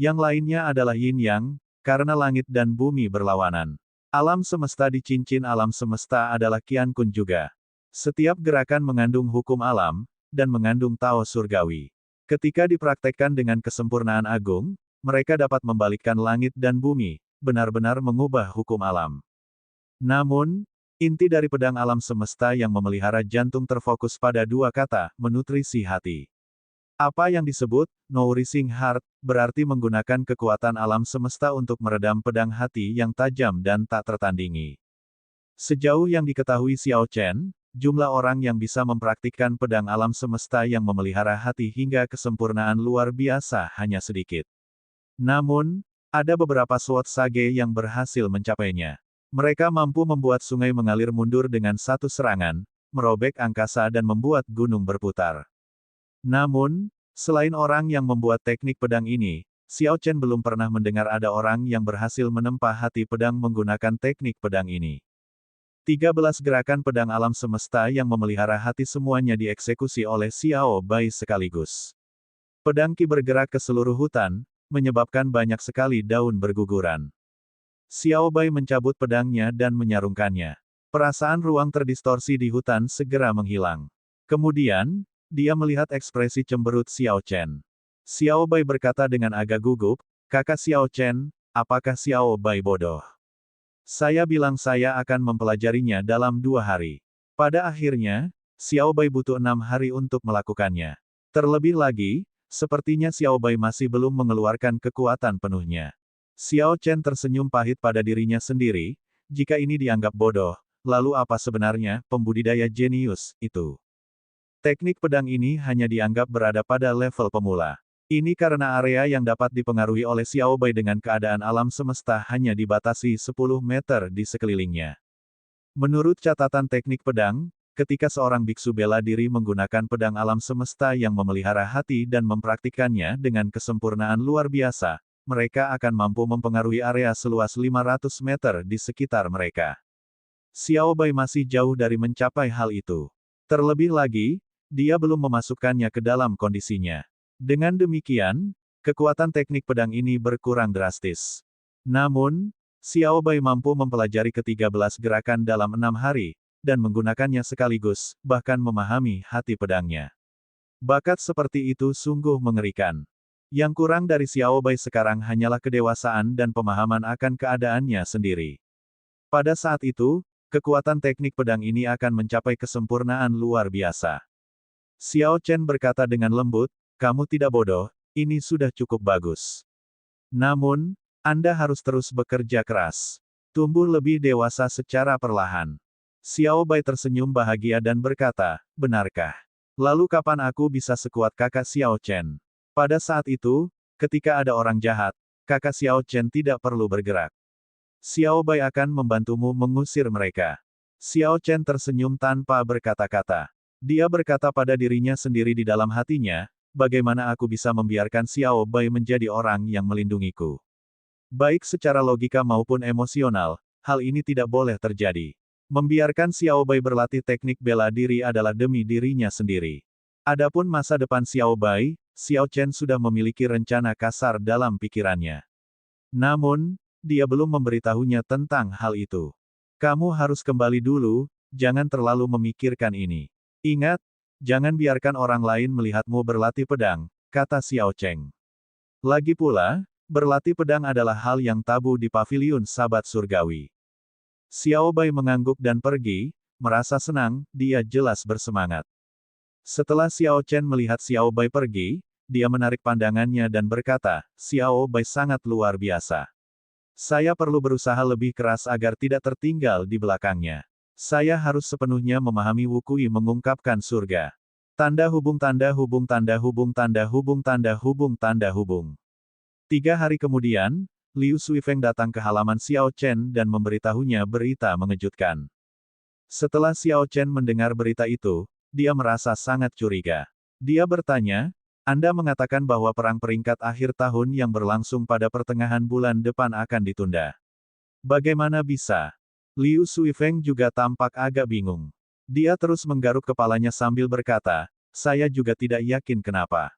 Yang lainnya adalah yin yang, karena langit dan bumi berlawanan. Alam semesta di cincin alam semesta adalah Qian Kun juga. Setiap gerakan mengandung hukum alam, dan mengandung Tao surgawi. Ketika dipraktekkan dengan kesempurnaan agung, mereka dapat membalikkan langit dan bumi, benar-benar mengubah hukum alam. Namun, inti dari pedang alam semesta yang memelihara jantung terfokus pada 2 kata, menutrisi hati. Apa yang disebut, nourishing heart, berarti menggunakan kekuatan alam semesta untuk meredam pedang hati yang tajam dan tak tertandingi. Sejauh yang diketahui Xiao Chen, jumlah orang yang bisa mempraktikkan pedang alam semesta yang memelihara hati hingga kesempurnaan luar biasa hanya sedikit. Namun, ada beberapa sword sage yang berhasil mencapainya. Mereka mampu membuat sungai mengalir mundur dengan satu serangan, merobek angkasa dan membuat gunung berputar. Namun, selain orang yang membuat teknik pedang ini, Xiao Chen belum pernah mendengar ada orang yang berhasil menempa hati pedang menggunakan teknik pedang ini. 13 gerakan pedang alam semesta yang memelihara hati semuanya dieksekusi oleh Xiao Bai sekaligus. Pedang Qi bergerak ke seluruh hutan, menyebabkan banyak sekali daun berguguran. Xiao Bai mencabut pedangnya dan menyarungkannya. Perasaan ruang terdistorsi di hutan segera menghilang. Kemudian, dia melihat ekspresi cemberut Xiao Chen. Xiao Bai berkata dengan agak gugup, "Kakak Xiao Chen, apakah Xiao Bai bodoh? Saya bilang saya akan mempelajarinya dalam 2 hari." Pada akhirnya, Xiao Bai butuh 6 hari untuk melakukannya. Terlebih lagi, sepertinya Xiao Bai masih belum mengeluarkan kekuatan penuhnya. Xiao Chen tersenyum pahit pada dirinya sendiri, jika ini dianggap bodoh, lalu apa sebenarnya pembudidaya jenius itu? Teknik pedang ini hanya dianggap berada pada level pemula. Ini karena area yang dapat dipengaruhi oleh Xiao Bai dengan keadaan alam semesta hanya dibatasi 10 meter di sekelilingnya. Menurut catatan teknik pedang, ketika seorang biksu bela diri menggunakan pedang alam semesta yang memelihara hati dan mempraktikkannya dengan kesempurnaan luar biasa, mereka akan mampu mempengaruhi area seluas 500 meter di sekitar mereka. Xiao Bai masih jauh dari mencapai hal itu. Terlebih lagi, dia belum memasukkannya ke dalam kondisinya. Dengan demikian, kekuatan teknik pedang ini berkurang drastis. Namun, Xiao Bai mampu mempelajari ke-13 gerakan dalam 6 hari, dan menggunakannya sekaligus, bahkan memahami hati pedangnya. Bakat seperti itu sungguh mengerikan. Yang kurang dari Xiao Bai sekarang hanyalah kedewasaan dan pemahaman akan keadaannya sendiri. Pada saat itu, kekuatan teknik pedang ini akan mencapai kesempurnaan luar biasa. Xiao Chen berkata dengan lembut, "Kamu tidak bodoh, ini sudah cukup bagus. Namun, Anda harus terus bekerja keras. Tumbuh lebih dewasa secara perlahan." Xiao Bai tersenyum bahagia dan berkata, "Benarkah? Lalu kapan aku bisa sekuat kakak Xiao Chen?" Pada saat itu, ketika ada orang jahat, kakak Xiao Chen tidak perlu bergerak. Xiao Bai akan membantumu mengusir mereka. Xiao Chen tersenyum tanpa berkata-kata. Dia berkata pada dirinya sendiri di dalam hatinya, bagaimana aku bisa membiarkan Xiao Bai menjadi orang yang melindungiku? Baik secara logika maupun emosional, hal ini tidak boleh terjadi. Membiarkan Xiao Bai berlatih teknik bela diri adalah demi dirinya sendiri. Adapun masa depan Xiao Bai, Xiao Chen sudah memiliki rencana kasar dalam pikirannya. Namun, dia belum memberitahunya tentang hal itu. Kamu harus kembali dulu, jangan terlalu memikirkan ini. Ingat, jangan biarkan orang lain melihatmu berlatih pedang, kata Xiao Cheng. Lagi pula, berlatih pedang adalah hal yang tabu di paviliun Sabat Surgawi. Xiao Bai mengangguk dan pergi, merasa senang, dia jelas bersemangat. Setelah Xiao Chen melihat Xiao Bai pergi, dia menarik pandangannya dan berkata, "Xiao Bai sangat luar biasa. Saya perlu berusaha lebih keras agar tidak tertinggal di belakangnya. Saya harus sepenuhnya memahami Wukui mengungkapkan surga. Tanda hubung tanda hubung tanda hubung tanda hubung tanda hubung tanda hubung." 3 hari kemudian, Liu Suifeng datang ke halaman Xiao Chen dan memberitahunya berita mengejutkan. Setelah Xiao Chen mendengar berita itu, dia merasa sangat curiga. Dia bertanya, "Anda mengatakan bahwa perang peringkat akhir tahun yang berlangsung pada pertengahan bulan depan akan ditunda. Bagaimana bisa?" Liu Suifeng juga tampak agak bingung. Dia terus menggaruk kepalanya sambil berkata, "Saya juga tidak yakin kenapa."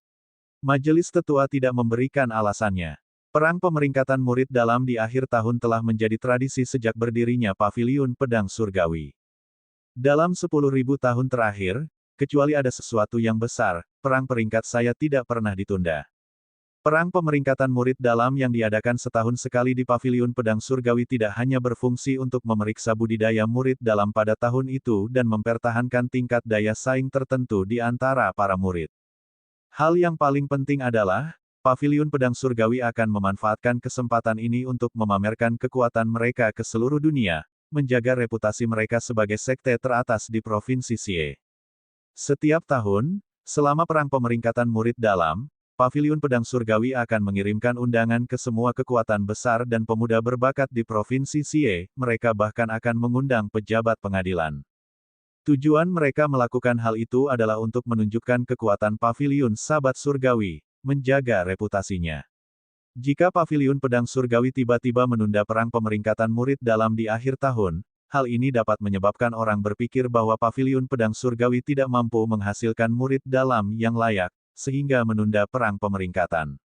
Majelis tetua tidak memberikan alasannya. Perang pemeringkatan murid dalam di akhir tahun telah menjadi tradisi sejak berdirinya Paviliun Pedang Surgawi. Dalam 10.000 tahun terakhir, kecuali ada sesuatu yang besar, perang peringkat saya tidak pernah ditunda. Perang pemeringkatan murid dalam yang diadakan setahun sekali di Paviliun Pedang Surgawi tidak hanya berfungsi untuk memeriksa budidaya murid dalam pada tahun itu dan mempertahankan tingkat daya saing tertentu di antara para murid. Hal yang paling penting adalah, Paviliun Pedang Surgawi akan memanfaatkan kesempatan ini untuk memamerkan kekuatan mereka ke seluruh dunia, menjaga reputasi mereka sebagai sekte teratas di Provinsi Xie. Setiap tahun, selama Perang Pemeringkatan Murid Dalam, Paviliun Pedang Surgawi akan mengirimkan undangan ke semua kekuatan besar dan pemuda berbakat di Provinsi Xie, mereka bahkan akan mengundang pejabat pengadilan. Tujuan mereka melakukan hal itu adalah untuk menunjukkan kekuatan Paviliun Sabat Surgawi, menjaga reputasinya. Jika Paviliun Pedang Surgawi tiba-tiba menunda Perang Pemeringkatan Murid Dalam di akhir tahun, hal ini dapat menyebabkan orang berpikir bahwa Paviliun Pedang Surgawi tidak mampu menghasilkan murid dalam yang layak, sehingga menunda Perang Pemeringkatan.